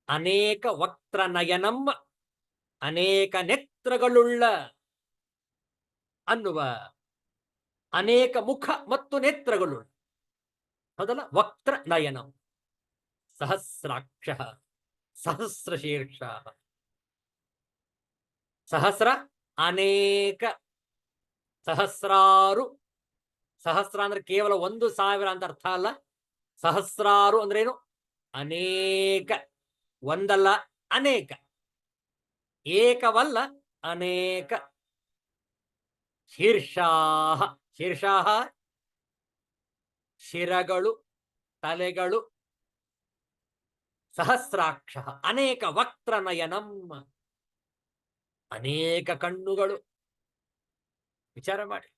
ಅನೇಕ ವಕ್ತ್ರನಯನಂ ಅನೇಕ ನೇತ್ರಗಳುಳ್ಳ ಅನ್ನುವ ಅನೇಕ ಮುಖ ಮತ್ತು ನೇತ್ರಗಳು. ಹೌದಲ್ಲ? ವಕ್ತ್ರ ನಯನಂ ಸಹಸ್ರಾಕ್ಷ ಸಹಸ್ರಶೀರ್ಷ. ಸಹಸ್ರ ಅನೇಕ, ಸಹಸ್ರಾರು. ಸಹಸ್ರ ಅಂದ್ರೆ ಕೇವಲ 1,000 ಅಂತ ಅರ್ಥ ಅಲ್ಲ. ಸಹಸ್ರಾರು ಅಂದ್ರೇನು? ಅನೇಕ. ಒಂದಲ್ಲ, ಅನೇಕ. ಏಕವಲ್ಲ, ಅನೇಕ. ಶೀರ್ಷಾಹ, ಶೀರ್ಷಾಹ ಶಿರಗಳು, ತಲೆಗಳು. ಸಹಸ್ರಾಕ್ಷ ಅನೇಕ ವಕ್ತ್ರನಯನಂ ಅನೇಕ ಕಣ್ಣುಗಳು. ವಿಚಾರ ಮಾಡಿ.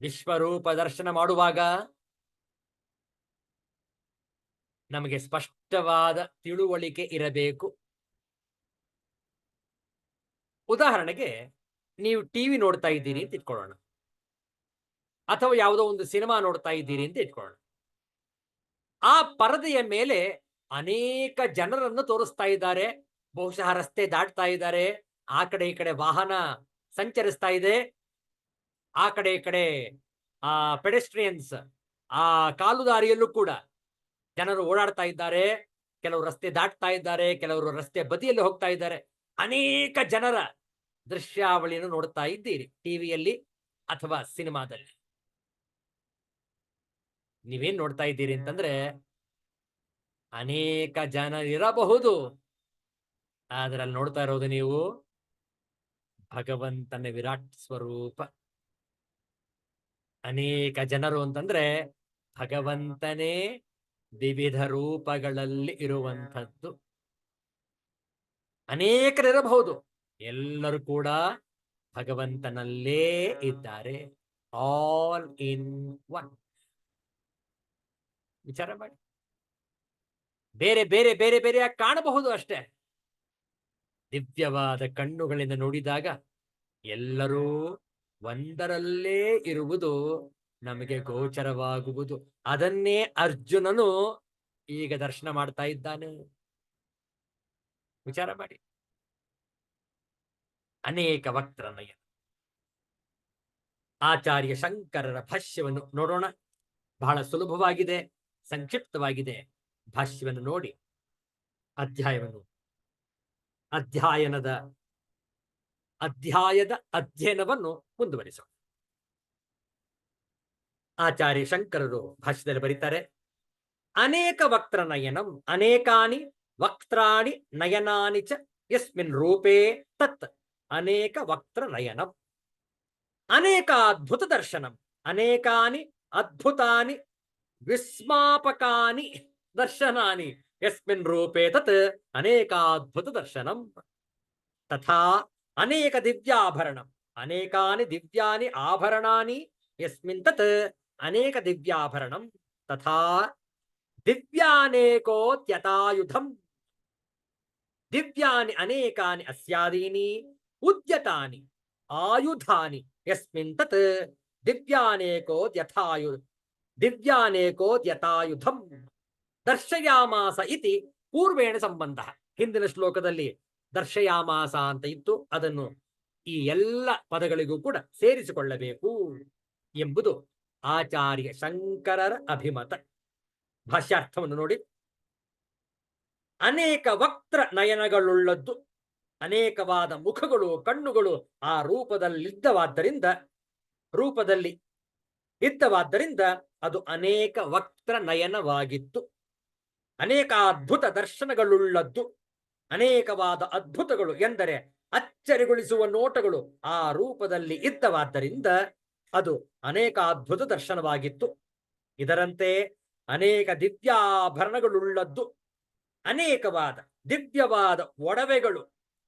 ವಿಶ್ವರೂಪ ದರ್ಶನ ಮಾಡುವಾಗ ನಮಗೆ ಸ್ಪಷ್ಟವಾದ ತಿಳುವಳಿಕೆ ಇರಬೇಕು. ಉದಾಹರಣೆಗೆ, ನೀವು ಟಿವಿ ನೋಡ್ತಾ ಇದ್ದೀರಿ ಅಂತ ಇಟ್ಕೊಳ್ಳೋಣ, ಅಥವಾ ಯಾವುದೋ ಒಂದು ಸಿನಿಮಾ ನೋಡ್ತಾ ಇದ್ದೀರಿ ಅಂತ ಇಟ್ಕೊಳ್ಳೋಣ. ಆ ಪರದೆಯ ಮೇಲೆ ಅನೇಕ ಜನರನ್ನು ತೋರಿಸ್ತಾ ಇದ್ದಾರೆ. ಬಹುಶಃ ರಸ್ತೆ ದಾಟ್ತಾ ಇದ್ದಾರೆ, ಆ ಕಡೆ ಈ ಕಡೆ ವಾಹನ ಸಂಚರಿಸ್ತಾ ಇದೆ, ಆ ಕಡೆ ಈ ಕಡೆ ಆ ಪೆಡೆಸ್ಟ್ರಿಯನ್ಸ್, ಆ ಕಾಲುದಾರಿಯಲ್ಲೂ ಕೂಡ ಜನರು ಓಡಾಡ್ತಾ ಇದ್ದಾರೆ. ಕೆಲವರು ರಸ್ತೆ ದಾಟ್ತಾ ಇದ್ದಾರೆ, ಕೆಲವರು ರಸ್ತೆ ಬದಿಯಲ್ಲಿ ಹೋಗ್ತಾ ಇದ್ದಾರೆ. ಅನೇಕ ಜನರ ದೃಶ್ಯಾವಳಿಯನ್ನು ನೋಡ್ತಾ ಇದ್ದೀರಿ ಟಿವಿಯಲ್ಲಿ ಅಥವಾ ಸಿನಿಮಾದಲ್ಲಿ. ನೀವೇನ್ ನೋಡ್ತಾ ಇದ್ದೀರಿ ಅಂತಂದ್ರೆ, ಅನೇಕ ಜನರಿರಬಹುದು, ಅದರಲ್ಲಿ ನೋಡ್ತಾ ಇರೋದು ನೀವು ಭಗವಂತನ ವಿರಾಟ್ ಸ್ವರೂಪ. ಅನೇಕ ಜನರು ಅಂತಂದ್ರೆ ಭಗವಂತನೇ ವಿವಿಧ ರೂಪಗಳಲ್ಲಿ ಇರುವಂಥದ್ದು. ಅನೇಕರಿರಬಹುದು, ಎಲ್ಲರೂ ಕೂಡ ಭಗವಂತನಲ್ಲೇ ಇದ್ದಾರೆ. All in one. ವಿಚಾರ ಮಾಡಿ. ಬೇರೆ ಬೇರೆ ಬೇರೆ ಬೇರೆಯಾಗಿ ಕಾಣಬಹುದು ಅಷ್ಟೇ. ದಿವ್ಯವಾದ ಕಣ್ಣುಗಳಿಂದ ನೋಡಿದಾಗ ಎಲ್ಲರೂ ಒಂದರಲ್ಲೇ ಇರುವುದು ನಮಗೆ ಗೋಚರವಾಗುವುದು. ಅದನ್ನೇ ಅರ್ಜುನನು ಈಗ ದರ್ಶನ ಮಾಡ್ತಾ ಇದ್ದಾನೆ. ವಿಚಾರ ಮಾಡಿ. ಅನೇಕ ವಕ್ತ್ರನಯನ. ಆಚಾರ್ಯ ಶಂಕರರ ಭಾಷ್ಯವನ್ನು ನೋಡೋಣ. ಬಹಳ ಸುಲಭವಾಗಿದೆ, ಸಂಕ್ಷಿಪ್ತವಾಗಿದೆ. ಭಾಷ್ಯವನ್ನು ನೋಡಿ ಅಧ್ಯಾಯದ ಅಧ್ಯಯನವನ್ನು ಮುಂದುವರಿಸೋಣ. ಆಚಾರ್ಯ ಶಂಕರರು ಭಾಷ್ಯದಲ್ಲಿ ಬರೀತಾರೆ, ಅನೇಕ ವಕ್ತ್ರನಯನಂ ಅನೇಕಾನಿ ವಕ್ತ್ರಾಣಿ ನಯನಾನಿ ಚ ಯಸ್ಮಿನ್ ರೂಪೇ ತತ್ ಅನೇಕ ವಕ್ತ್ರನಯನಂ ಅನೇಕಾದ್ಭುತ ದರ್ಶನಂ ಅನೇಕಾನಿ ಅದ್ಭುತಾನಿ ವಿಸ್ಮಾಪಕಾನಿ ದರ್ಶನಾನಿ ಯಸ್ಮಿನ್ ರೂಪೇ ತತ್ ಅನೇಕಾದ್ಭುತ ದರ್ಶನಂ ತಥಾ ಅನೇಕ ದಿವ್ಯಾಭರಣಂ ಅನೇಕಾನಿ ದಿವ್ಯಾನಿ ಆಭರಣಾನಿ ಯಸ್ಮಿನ್ ತತ್ ಅನೇಕ ದಿವ್ಯಾಭರಣಂ ತಥಾ ದಿವ್ಯಾನೇಕೋದ್ಯತಾಯುಧಂ ದಿವ್ಯಾನಿ ಅನೇಕಾನಿ ಅಸ್ಯಾದೀನಿ ಉದ್ಯತಾನಿ ಆಯುಧಾನಿ ಯಸ್ಮಿನ್ ತತ್ ದಿವ್ಯಾನೇಕೋದ್ಯತಾಯುಧಂ ದರ್ಶಯಾಮಾಸ ಇತಿ ಪೂರ್ವೇಣ ಸಂಬಂಧ. ಹಿಂದಿನ ಶ್ಲೋಕದಲ್ಲಿ ದರ್ಶಯಾಮಾಸ ಅಂತ ಇತ್ತು, ಅದನ್ನು ಈ ಎಲ್ಲ ಪದಗಳಿಗೂ ಕೂಡ ಸೇರಿಸಿಕೊಳ್ಳಬೇಕು ಎಂಬುದು ಆಚಾರ್ಯ ಶಂಕರರ ಅಭಿಮತ. ಭಾಷ್ಯಾರ್ಥವನ್ನು ನೋಡಿ. ಅನೇಕ ವಕ್ತ್ರ ನಯನಗಳುಳ್ಳದ್ದು, ಅನೇಕವಾದ ಮುಖಗಳು, ಕಣ್ಣುಗಳು ಆ ರೂಪದಲ್ಲಿ ಇದ್ದವಾದ್ದರಿಂದ ಅದು ಅನೇಕ ವಕ್ತ್ರ ನಯನವಾಗಿತ್ತು. ಅನೇಕ ಅದ್ಭುತ ದರ್ಶನಗಳುಳ್ಳದ್ದು, ಅನೇಕವಾದ ಅದ್ಭುತಗಳು ಎಂದರೆ ಅಚ್ಚರಿಗೊಳಿಸುವ ನೋಟಗಳು ಆ ರೂಪದಲ್ಲಿ ಇದ್ದವಾದ್ದರಿಂದ ಅದು ಅನೇಕ ಅದ್ಭುತ ದರ್ಶನವಾಗಿತ್ತು. ಇದರಂತೆ ಅನೇಕ ದಿವ್ಯಾಭರಣಗಳುಳ್ಳದ್ದು, ಅನೇಕವಾದ ದಿವ್ಯವಾದ ಒಡವೆಗಳು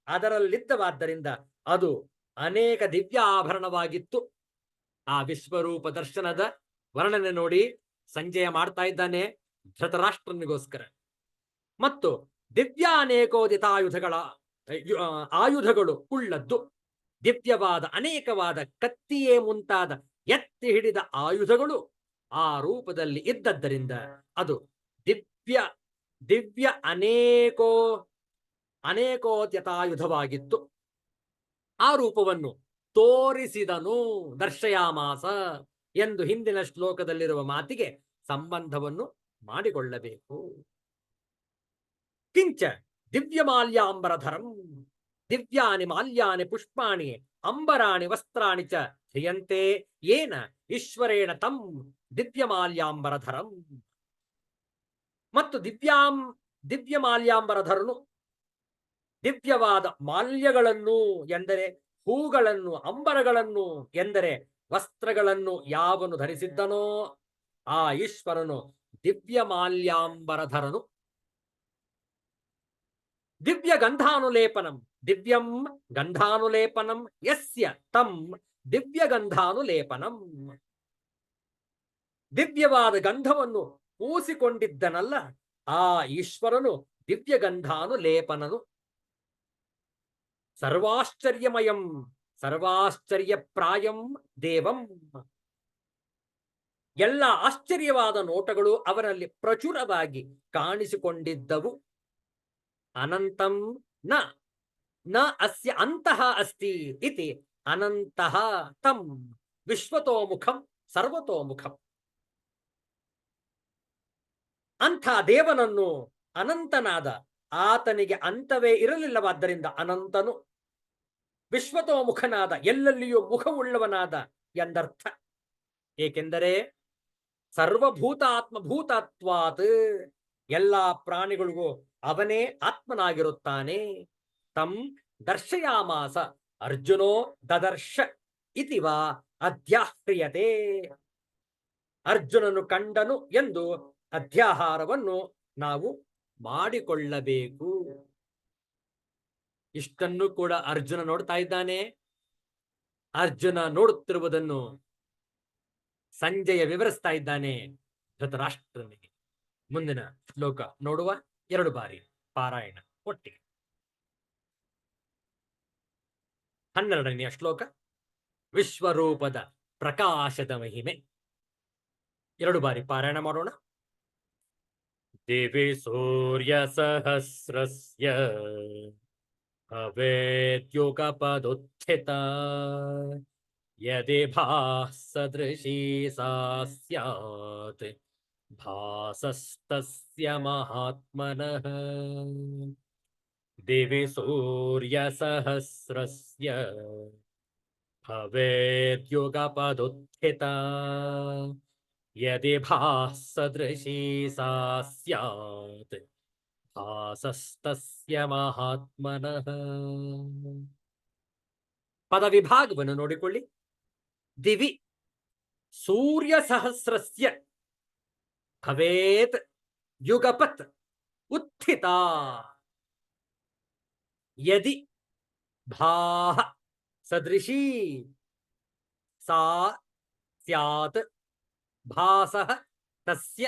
ಅದರಲ್ಲಿದ್ದವಾದ್ದರಿಂದ ಅದು ಅನೇಕ ದಿವ್ಯಾಭರಣವಾಗಿತ್ತು. ಆ ವಿಶ್ವರೂಪ ದರ್ಶನದ ವರ್ಣನೆ ನೋಡಿ ಸಂಜಯ ಮಾಡ್ತಾ ಇದ್ದಾನೆ ಧೃತರಾಷ್ಟ್ರನಿಗೋಸ್ಕರ. ಮತ್ತು ದಿವ್ಯಾನೇಕೋದಿತಾಯುಧಗಳ ಆಯುಧಗಳು ಉಳ್ಳದ್ದು, ದಿವ್ಯವಾದ ಅನೇಕವಾದ ಕತ್ತಿಯೇ ಮುಂತಾದ ಎತ್ತಿ ಹಿಡಿದ ಆಯುಧಗಳು ಆ ರೂಪದಲ್ಲಿ ಇದ್ದದ್ದರಿಂದ ಅದು ದಿವ್ಯ ದಿವ್ಯ ಅನೇಕೋದ್ಯತಾಯುಧವಾಗಿತ್ತು. ಆ ರೂಪವನ್ನು ತೋರಿಸಿದನು, ದರ್ಶಯಾಮಾಸ ಎಂದು ಹಿಂದಿನ ಶ್ಲೋಕದಲ್ಲಿರುವ ಮಾತಿಗೆ ಸಂಬಂಧವನ್ನು ಮಾಡಿಕೊಳ್ಳಬೇಕು. ಕಿಂಚ ದಿವ್ಯಮಾಲ್ಯಾಂಬರಧರಂ, ದಿವ್ಯಾನಿ ಮಾಲ್ಯಾನಿ ಪುಷ್ಪಾಣಿ ಅಂಬರಾಣಿ ವಸ್ತ್ರಾಣಿ ಚ ಧ್ರಿಯಂತೆ ಯೇನ ಈಶ್ವರೇಣ ತಂ ದಿವ್ಯಮಾಲ್ಯಾಂಬರಧರಂ. ಮತ್ತು ದಿವ್ಯಮಾಲ್ಯಾಂಬರಧರನು ದಿವ್ಯವಾದ ಮಾಲ್ಯಗಳನ್ನು ಎಂದರೆ ಹೂಗಳನ್ನು, ಅಂಬರಗಳನ್ನು ಎಂದರೆ ವಸ್ತ್ರಗಳನ್ನು ಯಾವನು ಧರಿಸಿದ್ದನೋ ಆ ಈಶ್ವರನು ದಿವ್ಯಮಾಲ್ಯಾಂಬರಧರನು. ದಿವ್ಯ ಗಂಧಾನುಲೇಪನಂ, ದಿವ್ಯಂ ಗಂಧಾನುಲೇಪನಂ ಯಸ್ಯ ತಂ ದಿವ್ಯ ಗಂಧಾನುಲೇಪನಂ. ದಿವ್ಯವಾದ ಗಂಧವನ್ನು ಪೂಸಿಕೊಂಡಿದ್ದನಲ್ಲ ಆ ಈಶ್ವರನು ದಿವ್ಯ ಗಂಧಾನುಲೇಪನನು. ಸರ್ವಾಶ್ಚರ್ಯಮಯಂ ಸರ್ವಾಶ್ಚರ್ಯಪ್ರಾಯಂ ದೇವಂ, ಎಲ್ಲ ಆಶ್ಚರ್ಯವಾದ ನೋಟಗಳು ಅವನಲ್ಲಿ ಪ್ರಚುರವಾಗಿ ಕಾಣಿಸಿಕೊಂಡಿದ್ದವು. ಅನಂತಂ ನ ಅಸ್ಯ ಅಂತಃ ಅಸ್ತಿ ಇತಿ ಅನಂತಃ ತಂ ವಿಶ್ವತೋಮುಖಂ ಸರ್ವತೋಮುಖಂ. ಅಂಥ ದೇವನನ್ನು, ಅನಂತನಾದ ಆತನಿಗೆ ಅಂತವೇ ಇರಲಿಲ್ಲವಾದ್ದರಿಂದ ಅನಂತನು, ವಿಶ್ವತೋಮುಖನಾದ ಎಲ್ಲೆಲ್ಲಿಯೂ ಮುಖವುಳ್ಳವನಾದ ಎಂದರ್ಥ. ಏಕೆಂದರೆ ಸರ್ವಭೂತಾತ್ಮಭೂತತ್ವಾತ್, ಎಲ್ಲ ಪ್ರಾಣಿಗಳಿಗೂ ಅವನೇ ಆತ್ಮನಾಗಿರುತ್ತಾನೆ. ತಂ ದರ್ಶಯಾಮಾಸ ಅರ್ಜುನೋ ದದರ್ಶ ಇತಿವ ಅಧ್ಯಾಹ್ರಿಯತೆ. ಅರ್ಜುನನು ಕಂಡನು ಎಂದು ಅಧ್ಯಾಹಾರವನ್ನು ನಾವು ಮಾಡಿಕೊಳ್ಳಬೇಕು. ಇಷ್ಟನ್ನು ಕೂಡ ಅರ್ಜುನ ನೋಡ್ತಾ ಇದ್ದಾನೆ. ಅರ್ಜುನ ನೋಡುತ್ತಿರುವುದನ್ನು ಸಂಜಯ ವಿವರಿಸ್ತಾ ಇದ್ದಾನೆ ಧೃತರಾಷ್ಟ್ರನಿಗೆ. ಮುಂದಿನ ಶ್ಲೋಕ ನೋಡುವ, 2 ಬಾರಿ ಪಾರಾಯಣ ಒಟ್ಟಿಗೆ. 12ನೆಯ ಶ್ಲೋಕ ವಿಶ್ವರೂಪದ ಪ್ರಕಾಶದ ಮಹಿಮೆ. 2 ಬಾರಿ ಪಾರಾಯಣ ಮಾಡೋಣ. ದಿವಿ ಸೂರ್ಯ ಸಹಸ್ರಸ್ಯ ಭವೇದ್ಯುಗಪದುತ್ಥಿತ ಯದಿ ಭಾಸದೃಶೀ ಸಾ ಸ್ಯಾತ್ ಭಾಸಸ್ತಸ್ಯ ಮಹಾತ್ಮನಃ. ದಿವಿ ಸೂರ್ಯ ಸಹಸ್ರಸ್ಯ ಭವೇದ್ಯುಗಪದುತ್ಥಿತ ಯದಿ ಭಾಸದೃಶೀ ಸಾ ಸ್ಯಾತ್ ಭಾಸಸ್ತಸ್ಯ ಮಹಾತ್ಮನಃ. ಪದ ವಿಭಾಗವನ್ನು ನೋಡಿಕೊಳ್ಳಿ. ದಿವಿ ಸೂರ್ಯ ಸಹಸ್ರಸ್ಯ ಭವೇತ್ ಯುಗಪತ್ ಉತ್ಥಿತ ಯದಿ ಭಾಹ ಸದೃಶೀ ಸಾ ಸ್ಯಾತ್ ಭಾಸಃ ತಸ್ಯ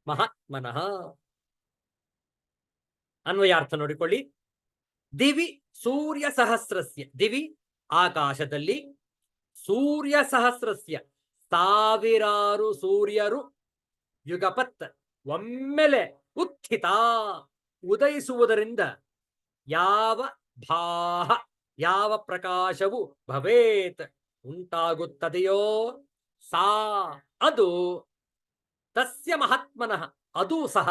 ಮಹಾತ್ಮನಃ. ಅನ್ವಯಾರ್ಥ ನೋಡಿಕೊಳ್ಳಿ. ದಿವಿ ಸೂರ್ಯ ಸಹಸ್ರಸ್ಯ, ದಿವಿ ಆಕಾಶದಲ್ಲಿ, ಸೂರ್ಯ ಸಹಸ್ರಸ್ಯ ಸಾವಿರಾರು ಸೂರ್ಯರು, ಯುಗಪತ್ ಒಮ್ಮೆಲೆ, ಉತ್ಥಿತ ಉದಯಿಸುವುದರಿಂದ ಯಾವ ಭಾಹ ಯಾವ ಪ್ರಕಾಶವು ಭವೇತ್ ಉಂಟಾಗುತ್ತದೆಯೋ ಸಾ ಅದು ತಸ್ಯ ಮಹಾತ್ಮನಃ ಅದು ಸಹ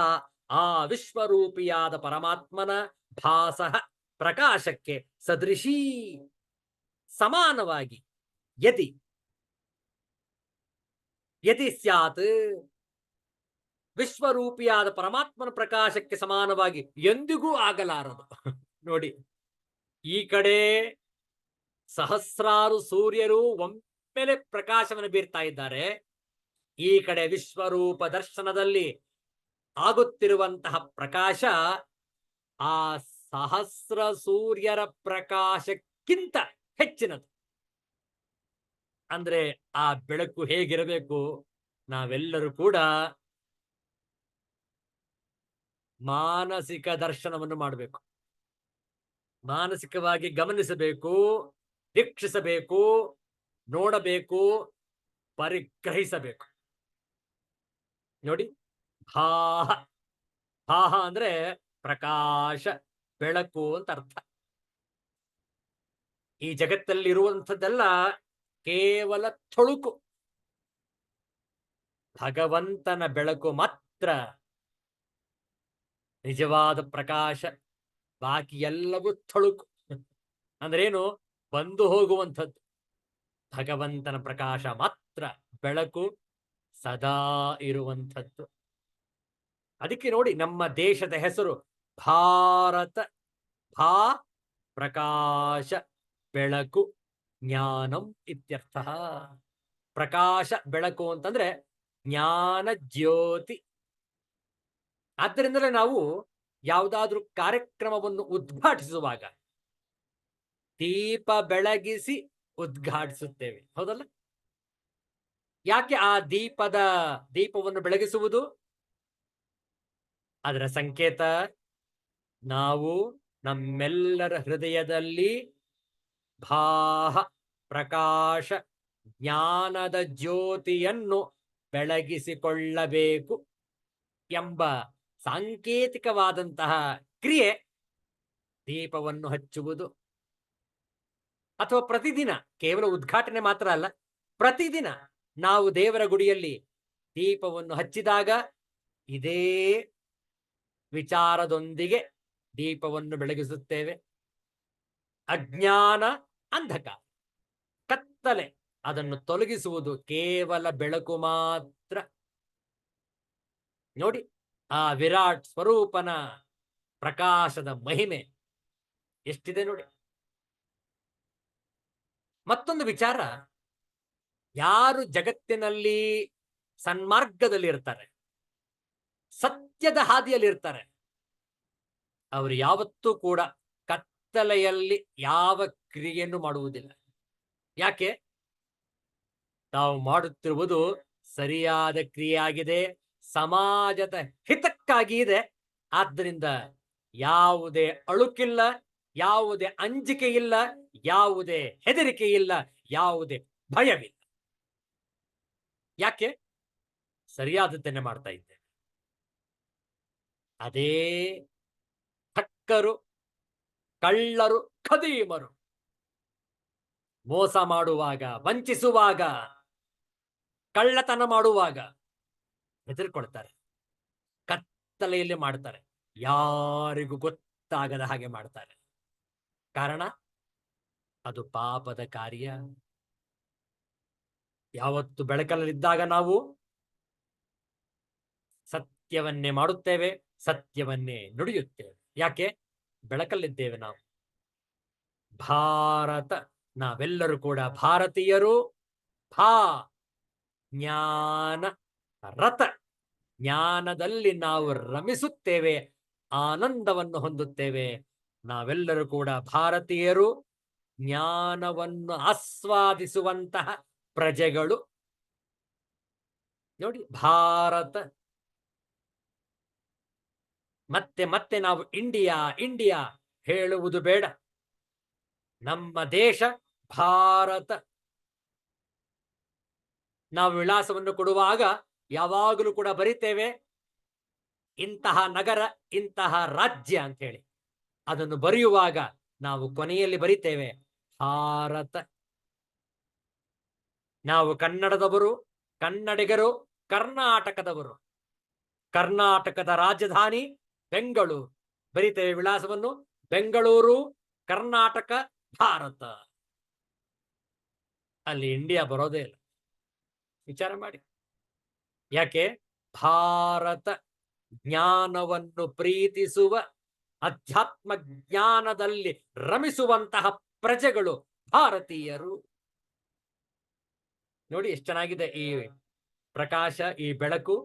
ಆ ವಿಶ್ವರೂಪಿಯಾದ ಪರಮಾತ್ಮನ ಭಾಸಃ ಪ್ರಕಾಶಕ್ಕೆ ಸದೃಶೀ ಸಮಾನವಾಗಿ ಯದಿ ಯದಿ ಸ್ಯಾತ್ ವಿಶ್ವರೂಪಿಯಾದ ಪರಮಾತ್ಮನ ಪ್ರಕಾಶಕ್ಕೆ ಸಮಾನವಾಗಿ ಎಂದಿಗೂ ಆಗಲಾರದು. ನೋಡಿ, ಈ ಕಡೆ ಸಹಸ್ರಾರು ಸೂರ್ಯರು ಮೇಲೆ ಪ್ರಕಾಶವನ್ನು ಬೀರ್ತಾ ಇದ್ದಾರೆ. ಈ ಕಡೆ ವಿಶ್ವರೂಪ ದರ್ಶನದಲ್ಲಿ ಆಗುತ್ತಿರುವಂತಹ ಪ್ರಕಾಶ ಆ ಸಹಸ್ರ ಸೂರ್ಯರ ಪ್ರಕಾಶಕ್ಕಿಂತ ಹೆಚ್ಚಿನದು. ಅಂದ್ರೆ ಆ ಬೆಳಕು ಹೇಗಿರಬೇಕು? ನಾವೆಲ್ಲರೂ ಕೂಡ ಮಾನಸಿಕ ದರ್ಶನವನ್ನು ಮಾಡಬೇಕು. ಮಾನಸಿಕವಾಗಿ ಗಮನಿಸಬೇಕು, ವೀಕ್ಷಿಸಬೇಕು, ನೋಡಬೇಕು, ಪರಿಗ್ರಹಿಸಬೇಕು. ನೋಡಿ, ಭಾಹ ಭಾಹ ಅಂದ್ರೆ ಪ್ರಕಾಶ, ಬೆಳಕು ಅಂತ ಅರ್ಥ. ಈ ಜಗತ್ತಲ್ಲಿ ಇರುವಂಥದ್ದೆಲ್ಲ ಕೇವಲ ಥಳುಕು. ಭಗವಂತನ ಬೆಳಕು ಮಾತ್ರ ನಿಜವಾದ ಪ್ರಕಾಶ. ಬಾಕಿ ಎಲ್ಲವೂ ಥಳುಕು. ಅಂದ್ರೇನು? ಬಂದು ಹೋಗುವಂಥದ್ದು. ಭಗವಂತನ ಪ್ರಕಾಶ ಮಾತ್ರ ಬೆಳಕು, ಸದಾ ಇರುವಂಥದ್ದು. ಅದಕ್ಕೆ ನೋಡಿ, ನಮ್ಮ ದೇಶದ ಹೆಸರು ಭಾರತ. ಭಾ ಪ್ರಕಾಶ, ಬೆಳಕು, ಜ್ಞಾನಂ ಇತ್ಯರ್ಥ. ಪ್ರಕಾಶ, ಬೆಳಕು ಅಂತಂದ್ರೆ ಜ್ಞಾನ ಜ್ಯೋತಿ. ಆದ್ದರಿಂದಲೇ ನಾವು ಯಾವುದಾದ್ರೂ ಕಾರ್ಯಕ್ರಮವನ್ನು ಉದ್ಘಾಟಿಸುವಾಗ ದೀಪ ಬೆಳಗಿಸಿ ಉದ್ಘಾಟಿಸುತ್ತೇವೆ, ಹೌದಲ್ಲ? ಯಾಕೆ ಆ ದೀಪವನ್ನು ಬೆಳಗಿಸುವುದು? ಅದರ ಸಂಕೇತ ನಾವು ನಮ್ಮೆಲ್ಲರ ಹೃದಯದಲ್ಲಿ ಭಾಹ ಪ್ರಕಾಶ ಜ್ಞಾನದ ಜ್ಯೋತಿಯನ್ನು ಬೆಳಗಿಸಿಕೊಳ್ಳಬೇಕು ಎಂಬ ಸಾಂಕೇತಿಕವಾದಂತಹ ಕ್ರಿಯೆ ದೀಪವನ್ನು ಹಚ್ಚುವುದು. ಅಥವಾ ಪ್ರತಿದಿನ, ಕೇವಲ ಉದ್ಘಾಟನೆ ಮಾತ್ರ ಅಲ್ಲ, ಪ್ರತಿದಿನ ನಾವು ದೇವರ ಗುಡಿಯಲ್ಲಿ ದೀಪವನ್ನು ಹಚ್ಚಿದಾಗ ಇದೇ ವಿಚಾರದೊಂದಿಗೆ ದೀಪವನ್ನು ಬೆಳಗಿಸುತ್ತೇವೆ. ಅಜ್ಞಾನ, ಅಂಧಕಾರ, ಕತ್ತಲೆ, ಅದನ್ನು ತೊಲಗಿಸುವುದು ಕೇವಲ ಬೆಳಕು ಮಾತ್ರ. ನೋಡಿ, ಆ ವಿರಾಟ್ ಸ್ವರೂಪನ ಪ್ರಕಾಶದ ಮಹಿಮೆ ಎಷ್ಟಿದೆ ನೋಡಿ. ಮತ್ತೊಂದು ವಿಚಾರ, ಯಾರು ಜಗತ್ತಿನಲ್ಲಿ ಸನ್ಮಾರ್ಗದಲ್ಲಿ ಇರ್ತಾರೆ, ಸತ್ಯದ ಹಾದಿಯಲ್ಲಿ ಇರ್ತಾರೆ, ಅವರು ಯಾವತ್ತೂ ಕೂಡ ಕತ್ತಲೆಯಲ್ಲಿ ಯಾವ ಕ್ರಿಯೆಯನ್ನು ಮಾಡುವುದಿಲ್ಲ. ಯಾಕೆ? ತಾವು ಮಾಡುತ್ತಿರುವುದು ಸರಿಯಾದ ಕ್ರಿಯೆ ಆಗಿದೆ, ಸಮಾಜದ ಹಿತಕ್ಕಾಗಿ ಇದೆ. ಆದ್ದರಿಂದ ಯಾವುದೇ ಅಳುಕಿಲ್ಲ, ಯಾವುದೇ ಅಂಜಿಕೆ ಇಲ್ಲ, ಯಾವುದೇ ಹೆದರಿಕೆ ಇಲ್ಲ, ಯಾವುದೇ ಭಯವಿಲ್ಲ. ಯಾಕೆ? ಸರಿಯಾದದ್ದನ್ನೇ ಮಾಡ್ತಾ ಇದ್ದೇವೆ. ಅದೇ ಠಕ್ಕರು, ಕಳ್ಳರು, ಖದೀಮರು ಮೋಸ ಮಾಡುವಾಗ, ವಂಚಿಸುವಾಗ, ಕಳ್ಳತನ ಮಾಡುವಾಗ ಹೆದರ್ಕೊಳ್ತಾರೆ, ಕತ್ತಲೆಯಲ್ಲಿ ಮಾಡ್ತಾರೆ, ಯಾರಿಗೂ ಗೊತ್ತಾಗದ ಹಾಗೆ ಮಾಡ್ತಾರೆ. ಕಾರಣ ಅದು ಪಾಪದ ಕಾರ್ಯ. ಯಾವತ್ತು ಬೆಳಕಲ್ಲಿದ್ದಾಗ ನಾವು ಸತ್ಯವನ್ನೇ ಮಾಡುತ್ತೇವೆ, ಸತ್ಯವನ್ನೇ ನುಡಿಯುತ್ತೇವೆ. ಯಾಕೆ? ಬೆಳಕಲ್ಲಿದ್ದೇವೆ ನಾವು. ಭಾರತ, ನಾವೆಲ್ಲರೂ ಕೂಡ ಭಾರತೀಯರು. ಭಾ ಜ್ಞಾನ ರಥ, ಜ್ಞಾನದಲ್ಲಿ ನಾವು ರಮಿಸುತ್ತೇವೆ, ಆನಂದವನ್ನು ಹೊಂದುತ್ತೇವೆ. ನಾವೆಲ್ಲರೂ ಕೂಡ ಭಾರತೀಯರು, ಜ್ಞಾನವನ್ನು ಆಸ್ವಾದಿಸುವಂತಹ ಪ್ರಜೆಗಳು. ನೋಡಿ, ಭಾರತ. ಮತ್ತೆ ಮತ್ತೆ ನಾವು ಇಂಡಿಯಾ ಇಂಡಿಯಾ ಹೇಳುವುದು ಬೇಡ. ನಮ್ಮ ದೇಶ ಭಾರತ. ನಾವು ವಿಳಾಸವನ್ನು ಕೊಡುವಾಗ ಯಾವಾಗಲೂ ಕೂಡ ಬರಿತೇವೆ ಇಂತಹ ನಗರ, ಇಂತಹ ರಾಜ್ಯ ಅಂತ ಹೇಳಿ. ಅದನ್ನು ಬರೆಯುವಾಗ ನಾವು ಕೊನೆಯಲ್ಲಿ ಬರಿತೇವೆ ಭಾರತ. ನಾವು ಕನ್ನಡದವರು, ಕನ್ನಡಿಗರು, ಕರ್ನಾಟಕದವರು. ಕರ್ನಾಟಕದ ರಾಜಧಾನಿ ಬೆಂಗಳೂರು. ಬರಿತೇವೆ ವಿಳಾಸವನ್ನು, ಬೆಂಗಳೂರು, ಕರ್ನಾಟಕ, ಭಾರತ. ಅಲ್ಲಿ ಇಂಡಿಯಾ ಬರೋದೇ ಇಲ್ಲ. ವಿಚಾರ ಮಾಡಿ. ಯಾಕೆ? ಭಾರತ ಜ್ಞಾನವನ್ನು ಪ್ರೀತಿಸುವ, ಅಧ್ಯಾತ್ಮ ಜ್ಞಾನದಲ್ಲಿ ರಮಿಸುವಂತಹ ಪ್ರಜೆಗಳು ಭಾರತೀಯರು. ನೋಡಿ ಎಷ್ಟು ಚೆನ್ನಾಗಿದೆ ಈ ಪ್ರಕಾಶ, ಈ ಬೆಳಕು.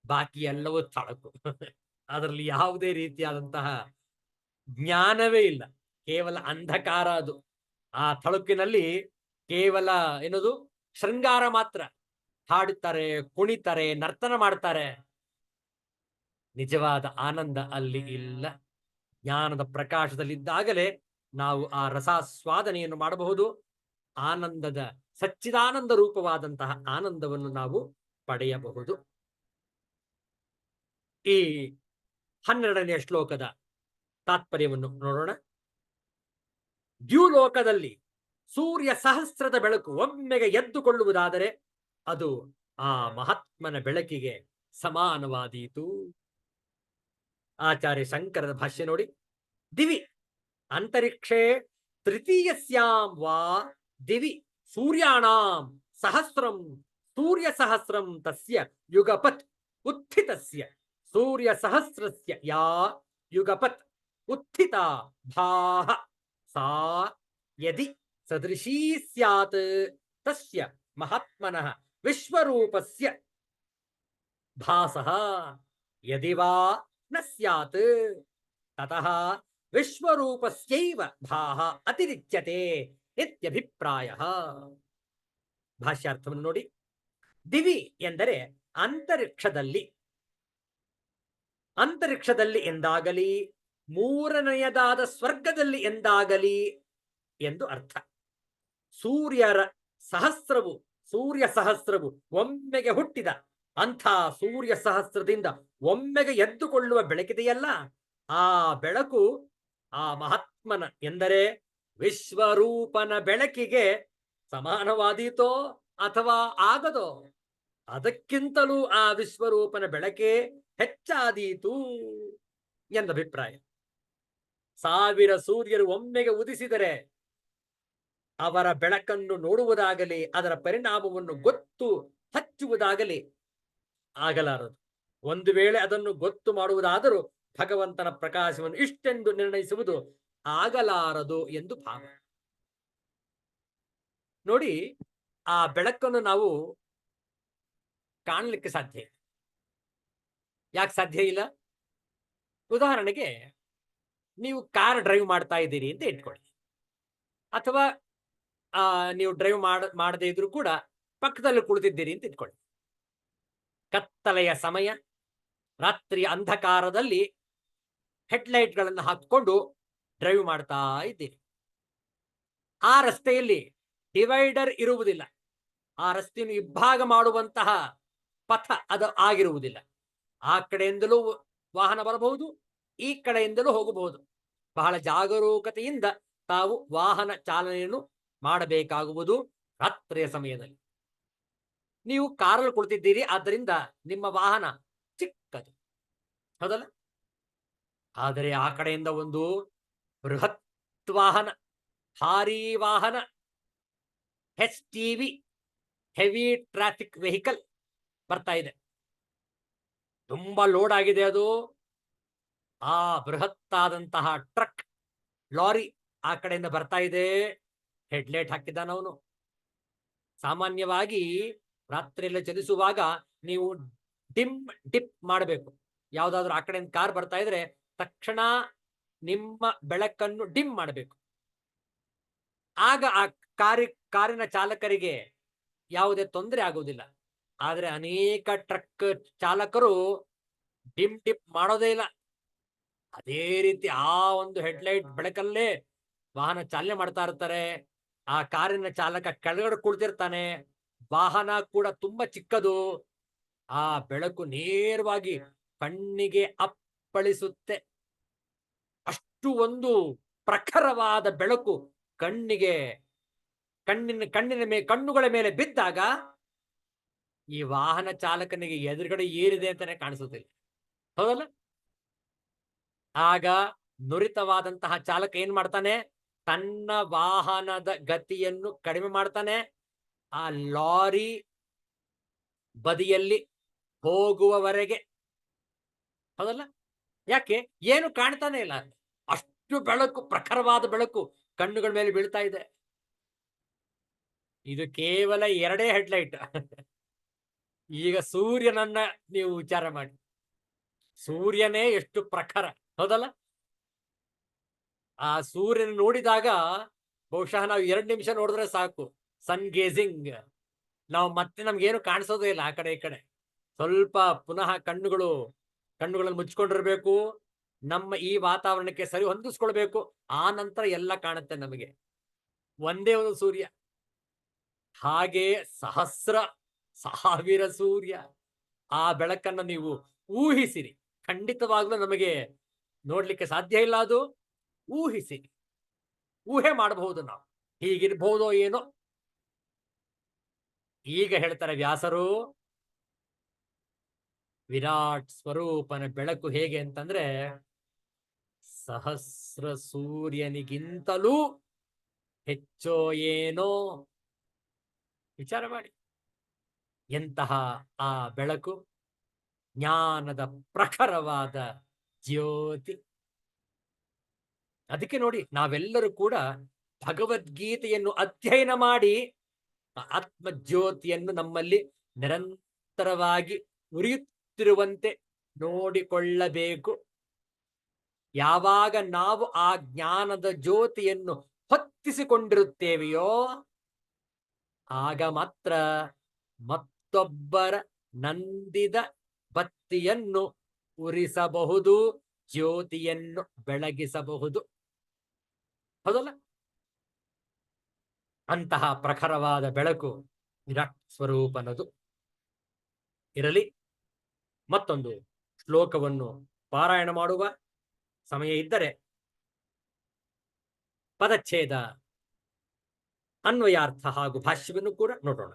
ಬಾಕಿ ಎಲ್ಲವೂ ತಳಕು. ಅದರಲ್ಲಿ ಯಾವುದೇ ರೀತಿಯಾದಂತಹ ಜ್ಞಾನವೇ ಇಲ್ಲ, ಕೇವಲ ಅಂಧಕಾರ ಅದು. ಆ ತಳುಕಿನಲ್ಲಿ ಕೇವಲ ಏನದು ಶೃಂಗಾರ ಮಾತ್ರ. ಹಾಡುತ್ತಾರೆ, ಕುಣಿತಾರೆ, ನರ್ತನ ಮಾಡ್ತಾರೆ. ನಿಜವಾದ ಆನಂದ ಅಲ್ಲಿ ಇಲ್ಲ. ಜ್ಞಾನದ ಪ್ರಕಾಶದಲ್ಲಿದ್ದಾಗಲೇ ನಾವು ಆ ರಸಾಸ್ವಾದನೆಯನ್ನು ಮಾಡಬಹುದು. ಆನಂದದ ಸಚ್ಚಿದಾನಂದ ರೂಪವಾದಂತಹ ಆನಂದವನ್ನು ನಾವು ಪಡೆಯಬಹುದು. ಈ 12ನೇ ಶ್ಲೋಕದ ತಾತ್ಪರ್ಯವನ್ನು ನೋಡೋಣ. ದ್ಯುಲೋಕದಲ್ಲಿ ಸೂರ್ಯ ಸಹಸ್ರದ ಬೆಳಕು ಒಮ್ಮೆಗೆ ಎದ್ದುಕೊಳ್ಳುವುದಾದರೆ ಅದು ಆ ಮಹಾತ್ಮನ ಬೆಳಕಿಗೆ ಸಮಾನವಾದೀತು. ಆಚಾರ್ಯ ಶಂಕರದ ಭಾಷ್ಯ ನೋಡಿ. ದಿವಿ ಅಂತರಿಕ್ಷೇ ತೃತೀಯಸ್ಯಾಂ ವಾ ದಿವಿ ಸೂರ್ಯಾಣಾಂ ಸಹಸ್ರಂ ಸೂರ್ಯ ಸಹಸ್ರಂ ತಸ್ಯ ಯುಗಪತ್ ಉತ್ಥಿತಸ್ಯ ಸೂರ್ಯ ಸಹಸ್ರಸ್ಯ ಯಾ ಯುಗಪತ್ ಉತ್ಥಿತಾ ಭಾಹ ಸಾ ಯದಿ ಸದೃಶೀ ಸ್ಯಾತ್ ತಸ್ಯ ಮಹಾತ್ಮನಃ ವಿಶ್ವರೂಪಸ್ಯ ಭಾಸಃ ಯದಿ ವಾ ನ ಸ್ಯಾತ್ ತತಃ ವಿಶ್ವರೂಪಸ್ಯೈವ ಭಾಹ ಅತಿರಿಚ್ಯತೆ ಇತ್ಯಭಿಪ್ರಾಯಃ. ಭಾಷ್ಯಾರ್ಥವನ್ನು ನೋಡಿ. ದಿವಿ ಎಂದರೆ ಅಂತರಿಕ್ಷದಲ್ಲಿ. ಅಂತರಿಕ್ಷದಲ್ಲಿ ಎಂದಾಗಲಿ ಮೂರನೆಯದಾದ ಸ್ವರ್ಗದಲ್ಲಿ ಎಂದಾಗಲಿ ಎಂದು ಅರ್ಥ. ಸೂರ್ಯ ಸಹಸ್ರವು ಒಮ್ಮೆಗೆ ಹುಟ್ಟಿದ ಅಂಥ ಸೂರ್ಯ ಸಹಸ್ರದಿಂದ ಒಮ್ಮೆಗೆ ಎದ್ದುಕೊಳ್ಳುವ ಬೆಳಕಿದೆಯಲ್ಲ, ಆ ಬೆಳಕು ಆ ಮಹಾತ್ಮನ ಎಂದರೆ ವಿಶ್ವರೂಪನ ಬೆಳಕಿಗೆ ಸಮಾನವಾದೀತೋ ಅಥವಾ ಆಗದೋ? ಅದಕ್ಕಿಂತಲೂ ಆ ವಿಶ್ವರೂಪನ ಬೆಳಕೆ ಹೆಚ್ಚಾದೀತು ಎಂದಭಿಪ್ರಾಯ. 1000 ಸೂರ್ಯರು ಒಮ್ಮೆಗೆ ಉದಿಸಿದರೆ ಅವರ ಬೆಳಕನ್ನು ನೋಡುವುದಾಗಲಿ ಅದರ ಪರಿಣಾಮವನ್ನು ಗೊತ್ತು ಹಚ್ಚುವುದಾಗಲಿ ಆಗಲಾರದು. ಒಂದು ವೇಳೆ ಅದನ್ನು ಗೊತ್ತು ಮಾಡುವುದಾದರೂ ಭಗವಂತನ ಪ್ರಕಾಶವನ್ನು ಇಷ್ಟೆಂದು ನಿರ್ಣಯಿಸುವುದು ಆಗಲಾರದು ಎಂದು ಭಾವ. ನೋಡಿ, ಆ ಬೆಳಕನ್ನು ನಾವು ಕಾಣಲಿಕ್ಕೆ ಸಾಧ್ಯ ಇಲ್ಲ. ಯಾಕೆ ಸಾಧ್ಯ ಇಲ್ಲ? ಉದಾಹರಣೆಗೆ, ನೀವು ಕಾರ್ ಡ್ರೈವ್ ಮಾಡ್ತಾ ಇದ್ದೀರಿ ಅಂತ ಇಟ್ಕೊಳ್ಳಿ, ಅಥವಾ ನೀವು ಡ್ರೈವ್ ಮಾಡದೇ ಇದ್ರೂ ಕೂಡ ಪಕ್ಕದಲ್ಲಿ ಕುಳಿತಿದ್ದೀರಿ ಅಂತ ಇಟ್ಕೊಳ್ಳಿ. ಕತ್ತಲೆಯ ಸಮಯ, ರಾತ್ರಿಯ ಅಂಧಕಾರದಲ್ಲಿ ಹೆಡ್ಲೈಟ್ಗಳನ್ನು ಹಾಕಿಕೊಂಡು ಡ್ರೈವ್ ಮಾಡ್ತಾ ಇದ್ದೀರಿ. ಆ ರಸ್ತೆಯಲ್ಲಿ ಡಿವೈಡರ್ ಇರುವುದಿಲ್ಲ. ಆ ರಸ್ತೆಯನ್ನು ಇಬ್ಬಾಗ ಮಾಡುವಂತಹ ಪಥ ಅದು ಆಗಿರುವುದಿಲ್ಲ. ಆ ಕಡೆಯಿಂದಲೂ ವಾಹನ ಬರಬಹುದು, ಈ ಕಡೆಯಿಂದಲೂ ಹೋಗಬಹುದು. ಬಹಳ ಜಾಗರೂಕತೆಯಿಂದ ತಾವು ವಾಹನ ಚಾಲನೆಯನ್ನು ಮಾಡಬೇಕಾಗುವುದು ರಾತ್ರಿಯ ಸಮಯದಲ್ಲಿ. ನೀವು ಕಾರಲ್ಲಿ ಕುಳಿತಿದ್ದೀರಿ, ಆದ್ದರಿಂದ ನಿಮ್ಮ ವಾಹನ ಚಿಕ್ಕದು, ಹೌದಲ್ಲ? ಆದರೆ ಆ ಕಡೆಯಿಂದ ಒಂದು ಬೃಹತ್ ವಾಹನ, ಭಾರೀ ವಾಹನ, HTV ಹೆವಿ ಟ್ರಾಫಿಕ್ ವೆಹಿಕಲ್ ಬರ್ತಾ ಇದೆ. ತುಂಬಾ ಲೋಡ್ ಆಗಿದೆ. ಅದು ಆ ಬೃಹತ್ತಾದಂತಹ ಟ್ರಕ್, ಲಾರಿ ಆ ಕಡೆಯಿಂದ ಬರ್ತಾ ಇದೆ. ಹೆಡ್ಲೈಟ್ ಹಾಕಿದ್ದಾನವನು. ಸಾಮಾನ್ಯವಾಗಿ ರಾತ್ರಿಯಲ್ಲಿ ಚಲಿಸುವಾಗ ನೀವು ಡಿಪ್ ಮಾಡಬೇಕು. ಯಾವ್ದಾದ್ರು ಆ ಕಡೆಯಿಂದ ಕಾರ್ ಬರ್ತಾ ಇದ್ರೆ ತಕ್ಷಣ ನಿಮ್ಮ ಬೆಳಕನ್ನು ಡಿಮ್ ಮಾಡಬೇಕು. ಆಗ ಆ ಕಾರಿನ ಚಾಲಕರಿಗೆ ಯಾವುದೇ ತೊಂದರೆ ಆಗುವುದಿಲ್ಲ. ಆದರೆ ಅನೇಕ ಟ್ರಕ್ ಚಾಲಕರು ಡಿಪ್ ಮಾಡೋದೇ ಇಲ್ಲ. ಅದೇ ರೀತಿ ಆ ಒಂದು ಹೆಡ್ಲೈಟ್ ಬೆಳಕಲ್ಲೇ ವಾಹನ ಚಾಲನೆ ಮಾಡ್ತಾ ಇರ್ತಾರೆ. ಆ ಕಾರಿನ ಚಾಲಕ ಕೆಳಗಡೆ ಕುಳಿತಿರ್ತಾನೆ. ವಾಹನ ಕೂಡ ತುಂಬಾ ಚಿಕ್ಕದು. ಆ ಬೆಳಕು ನೇರವಾಗಿ ಕಣ್ಣಿಗೆ ಅಪ್ಪಳಿಸುತ್ತೆ. ಅಷ್ಟು ಒಂದು ಪ್ರಖರವಾದ ಬೆಳಕು ಕಣ್ಣುಗಳ ಮೇಲೆ ಬಿದ್ದಾಗ ಈ ವಾಹನ ಚಾಲಕನಿಗೆ ಎದುರುಗಡೆ ಏರಿದೆ ಅಂತಾನೆ ಕಾಣಿಸುತ್ತಿಲ್ಲ, ಹೌದಲ್ಲ? ಆಗ ನುರಿತವಾದಂತಹ ಚಾಲಕ ಏನ್ ಮಾಡ್ತಾನೆ? ತನ್ನ ವಾಹನದ ಗತಿಯನ್ನು ಕಡಿಮೆ ಮಾಡ್ತಾನೆ. ಆ ಲಾರಿ ಬದಿಯಲ್ಲಿ ಹೋಗುವವರೆಗೆ, ಹೌದಲ್ಲ? ಯಾಕೆ? ಏನು ಕಾಣ್ತಾನೆ ಇಲ್ಲ. ಅಷ್ಟು ಬೆಳಕು, ಪ್ರಖರವಾದ ಬೆಳಕು ಕಣ್ಣುಗಳ ಮೇಲೆ ಬೀಳ್ತಾ ಇದೆ. ಇದು ಕೇವಲ 2 ಹೆಡ್ಲೈಟ್. ಈಗ ಸೂರ್ಯನನ್ನ ನೀವು ವಿಚಾರ ಮಾಡಿ. ಸೂರ್ಯನೇ ಎಷ್ಟು ಪ್ರಖರ, ಹೌದಲ್ಲ? ಆ ಸೂರ್ಯನ ನೋಡಿದಾಗ ಬಹುಶಃ ನಾವು 2 ನಿಮಿಷ ನೋಡಿದ್ರೆ ಸಾಕು, ಸನ್ ಗೇಜಿಂಗ್. ನಾವು ಮತ್ತೆ ನಮ್ಗೇನು ಕಾಣಿಸೋದೇ ಇಲ್ಲ ಆ ಕಡೆ ಈ ಕಡೆ. ಸ್ವಲ್ಪ ಪುನಃ ಕಣ್ಣುಗಳನ್ನು ಮುಚ್ಕೊಂಡಿರ್ಬೇಕು, ನಮ್ಮ ಈ ವಾತಾವರಣಕ್ಕೆ ಸರಿ ಹೊಂದಿಸ್ಕೊಳ್ಬೇಕು. ಆ ನಂತರ ಎಲ್ಲ ಕಾಣುತ್ತೆ ನಮಗೆ. ಒಂದೇ ಒಂದು ಸೂರ್ಯ, ಹಾಗೆ ಸಹಸ್ರ ಸಾವಿರ ಸೂರ್ಯ. ಆ ಬೆಳಕನ್ನು ನೀವು ಊಹಿಸಿರಿ. ಖಂಡಿತವಾಗ್ಲೂ ನಮಗೆ ನೋಡ್ಲಿಕ್ಕೆ ಸಾಧ್ಯ ಇಲ್ಲ. ಅದು ಊಹಿಸಿ, ಊಹೆ ಮಾಡಬಹುದು ನಾವು, ಹೀಗಿರ್ಬಹುದೋ ಏನೋ. ಈಗ ಹೇಳ್ತಾರೆ ವ್ಯಾಸರು, ವಿರಾಟ್ ಸ್ವರೂಪನ ಬೆಳಕು ಹೇಗೆ ಅಂತಂದ್ರೆ ಸಹಸ್ರ ಸೂರ್ಯನಿಗಿಂತಲೂ ಹೆಚ್ಚೋ ಏನೋ. ವಿಚಾರ ಮಾಡಿ, ಎಂತಹ ಆ ಬೆಳಕು, ಜ್ಞಾನದ ಪ್ರಖರವಾದ ಜ್ಯೋತಿ. ಅದಕ್ಕೆ ನೋಡಿ, ನಾವೆಲ್ಲರೂ ಕೂಡ ಭಗವದ್ಗೀತೆಯನ್ನು ಅಧ್ಯಯನ ಮಾಡಿ ಆತ್ಮಜ್ಯೋತಿಯನ್ನು ನಮ್ಮಲ್ಲಿ ನಿರಂತರವಾಗಿ ಉರಿಯುತ್ತಿರುವಂತೆ ನೋಡಿಕೊಳ್ಳಬೇಕು. ಯಾವಾಗ ನಾವು ಆ ಜ್ಞಾನದ ಜ್ಯೋತಿಯನ್ನು ಹೊತ್ತಿಸಿಕೊಂಡಿರುತ್ತೇವೆಯೋ ಆಗ ಮಾತ್ರ ಮತ್ತೊಬ್ಬರ ನಂದಿದ ಬತ್ತಿಯನ್ನು ಉರಿಸಬಹುದು, ಜ್ಯೋತಿಯನ್ನು ಬೆಳಗಿಸಬಹುದು, ಹೌದಲ್ಲ? ಅಂತಹ ಪ್ರಖರವಾದ ಬೆಳಕು ವಿರಾಟ್ ಸ್ವರೂಪನದು. ಇರಲಿ, ಮತ್ತೊಂದು ಶ್ಲೋಕವನ್ನು ಪಾರಾಯಣ ಮಾಡುವ ಸಮಯ ಇದ್ದರೆ ಪದಚ್ಛೇದ, ಅನ್ವಯಾರ್ಥ ಹಾಗೂ ಭಾಷ್ಯವನ್ನು ಕೂಡ ನೋಡೋಣ.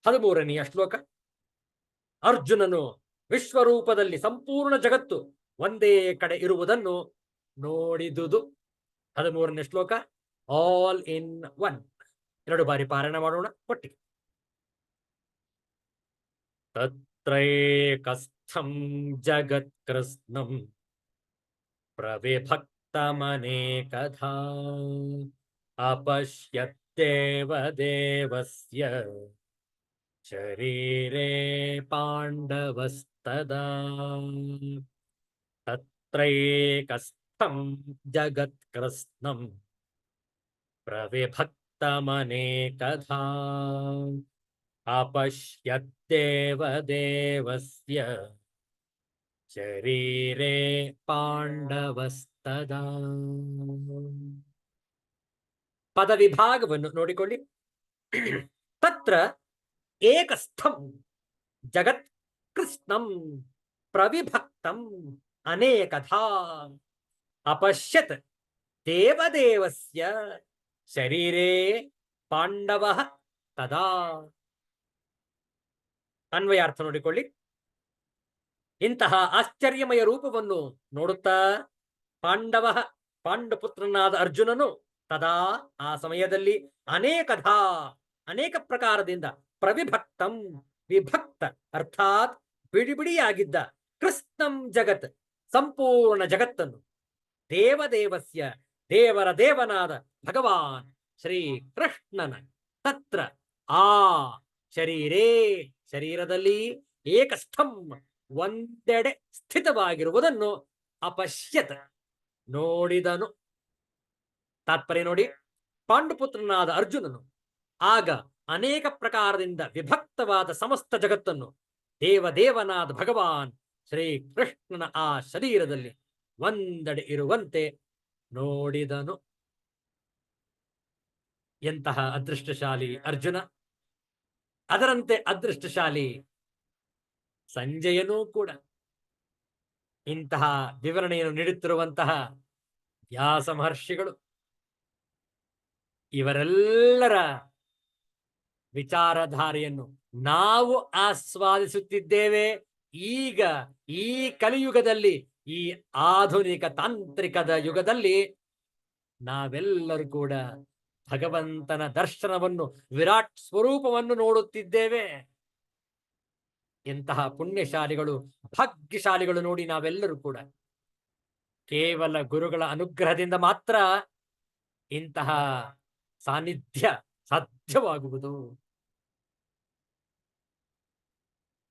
13ನೆಯ ಶ್ಲೋಕ. ಅರ್ಜುನನು ವಿಶ್ವರೂಪದಲ್ಲಿ ಸಂಪೂರ್ಣ ಜಗತ್ತು ಒಂದೇ ಕಡೆ ಇರುವುದನ್ನು ನೋಡಿದುದು. 13ನೇ ಶ್ಲೋಕ, ಆಲ್ ಇನ್ ಒನ್. 2 ಬಾರಿ ಪಾರಾಯಣ ಮಾಡೋಣ ಒಟ್ಟಿಗೆ. ತತ್ರೈಕಸ್ಥಂ ಜಗತ್ಕೃಷ್ಣಂ ಪ್ರವಿಭಕ್ತಮನೇಕಧಾ ಅಪಶ್ಯತ್ಯೇವ ದೇವಸ್ಯ ಶರೀರೇ ಪಾಂಡವಸ್ತದಾ. ತತ್ರೈಕಸ್ಥಂ ಜಗತ್ಕೃಷ್ಣಂ ಪ್ರವಿಭಕ್ತಮನೇಕಧಾ ಅಪಶ್ಯತ್ಯೇವ ದೇವಸ್ಯ ಶರೀರೇ ಪಾಂಡವಸ್ತದಾ. ಪದವಿಭಾಗವನ್ನು ನೋಡಿಕೊಳ್ಳಿ. ತತ್ರ ಏಕಸ್ಥಂ ಜಗತ್ ಕೃಷ್ಣಂ ಪ್ರವಿಭಕ್ತಂ ಅನೇಕಧಾ ಅಪಶ್ಯತ್ ದೇವದೇವಸ್ಯ ಶರೀರೇ ಪಾಂಡವಃ ತದಾ. ಅನ್ವಯಾರ್ಥ ನೋಡಿಕೊಳ್ಳಿ. ಇಂತಹ ಆಶ್ಚರ್ಯಮಯ ರೂಪವನ್ನು ನೋಡುತ್ತಾ ಪಾಂಡುಪುತ್ರನಾದ ಅರ್ಜುನನು ತದಾ ಆ ಸಮಯದಲ್ಲಿ ಅನೇಕ ಪ್ರಕಾರದಿಂದ ಪ್ರವಿಭಕ್ತಂ ವಿಭಕ್ತ ಅರ್ಥಾತ್ ಬಿಡಿಬಿಡಿಯಾಗಿದ್ದ ಕೃಷ್ಣಂ ಜಗತ್ ಸಂಪೂರ್ಣ ಜಗತ್ತನ್ನು ದೇವದೇವಸ್ಯ ದೇವರ ದೇವನಾದ ಭಗವಾನ್ ಶ್ರೀ ಕೃಷ್ಣನ ತತ್ರ ಆ ಶರೀರೇ ಶರೀರದಲ್ಲಿ ಏಕಸ್ಥಂ ಒಂದೆಡೆ ಸ್ಥಿತವಾಗಿರುವುದನ್ನು ಅಪಶ್ಯತ್ ನೋಡಿದನು. ತಾತ್ಪರ್ಯ ನೋಡಿ, ಪಾಂಡುಪುತ್ರನಾದ ಅರ್ಜುನನು ಆಗ ಅನೇಕ ಪ್ರಕಾರದಿಂದ ವಿಭಕ್ತವಾದ ಸಮಸ್ತ ಜಗತ್ತನ್ನು ದೇವದೇವನಾದ ಭಗವಾನ್ ಶ್ರೀ ಕೃಷ್ಣನ ಆ ಶರೀರದಲ್ಲಿ ಒಂದೆಡೆ ಇರುವಂತೆ ನೋಡಿದನು. ಎಂತಹ ಅದೃಷ್ಟಶಾಲಿ ಅರ್ಜುನ! ಅದರಂತೆ ಅದೃಷ್ಟಶಾಲಿ ಸಂಜಯನೂ ಕೂಡ. ಇಂತಹ ವಿವರಣೆಯನ್ನು ನೀಡುತ್ತಿರುವಂತಹ ವ್ಯಾಸ ಮಹರ್ಷಿಗಳು ಇವರೆಲ್ಲರ ವಿಚಾರಧಾರೆಯನ್ನು ನಾವು ಆಸ್ವಾದಿಸುತ್ತಿದ್ದೇವೆ. ಈಗ ಈ ಕಲಿಯುಗದಲ್ಲಿ, ಈ ಆಧುನಿಕ ತಾಂತ್ರಿಕದ ಯುಗದಲ್ಲಿ ನಾವೆಲ್ಲರೂ ಕೂಡ ಭಗವಂತನ ದರ್ಶನವನ್ನು, ವಿರಾಟ್ ಸ್ವರೂಪವನ್ನು ನೋಡುತ್ತಿದ್ದೇವೆ. ಎಂತಹ ಪುಣ್ಯಶಾಲಿಗಳು, ಭಾಗ್ಯಶಾಲಿಗಳು ನೋಡಿ ನಾವೆಲ್ಲರೂ ಕೂಡ. ಕೇವಲ ಗುರುಗಳ ಅನುಗ್ರಹದಿಂದ ಮಾತ್ರ ಇಂತಹ ಸಾನ್ನಿಧ್ಯ ಸಾಧ್ಯವಾಗುವುದು.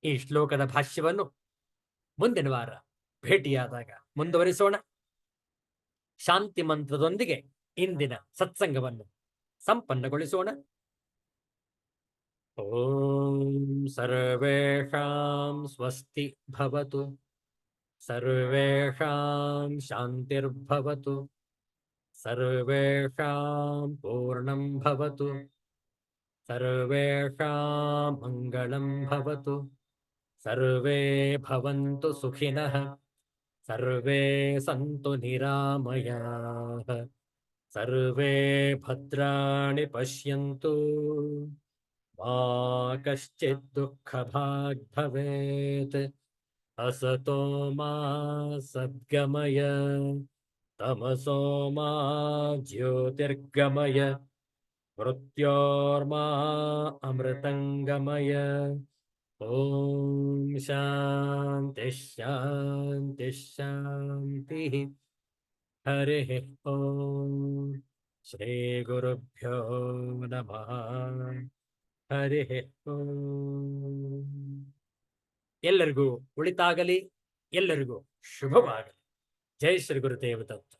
ಈ ಶ್ಲೋಕದ ಭಾಷ್ಯವನ್ನು ಮುಂದಿನ ವಾರ ಭೇಟಿಯಾದಾಗ ಮುಂದುವರಿಸೋಣ. ಶಾಂತಿ ಮಂತ್ರದೊಂದಿಗೆ ಇಂದಿನ ಸತ್ಸಂಗವನ್ನು ಸಂಪನ್ನಗೊಳಿಸೋಣ. ಓಂ ಸರ್ವೇಷಾಂ ಸ್ವಸ್ತಿ ಭವತು, ಸರ್ವೇಷಾಂ ಶಾಂತಿರ್ಭವತು, ಸರ್ವೇಷಾಂ ಪೂರ್ಣಂ ಭವತು, ಸರ್ವೇಷಾಂ ಮಂಗಳಂ ಭವತು, ಸರ್ವೇ ಭವಂತು ಸುಖಿನಃ, ಸರ್ವೇ ಸಂತು ನಿರಾಮಯಾಃ, ಸರ್ವೇ ಭದ್ರಾಣಿ ಪಶ್ಯಂತು, ಮಾ ಕಶ್ಚಿತ್ ದುಃಖಭಾಗ್ ಭವೇತ್. असतो मा सद्गमय, तमसो मा ज्योतिर्गमय, मृत्योर्मा अमृतंगमय. ओम शांति शांति शांति. हरिः ओम. श्री गुरुभ्यो नमः. हरिः ओम. ಎಲ್ಲರಿಗೂ ಒಳಿತಾಗಲಿ, ಎಲ್ಲರಿಗೂ ಶುಭವಾಗಲಿ. ಜೈ ಶ್ರೀ ಗುರುದೇವ ದತ್ತ.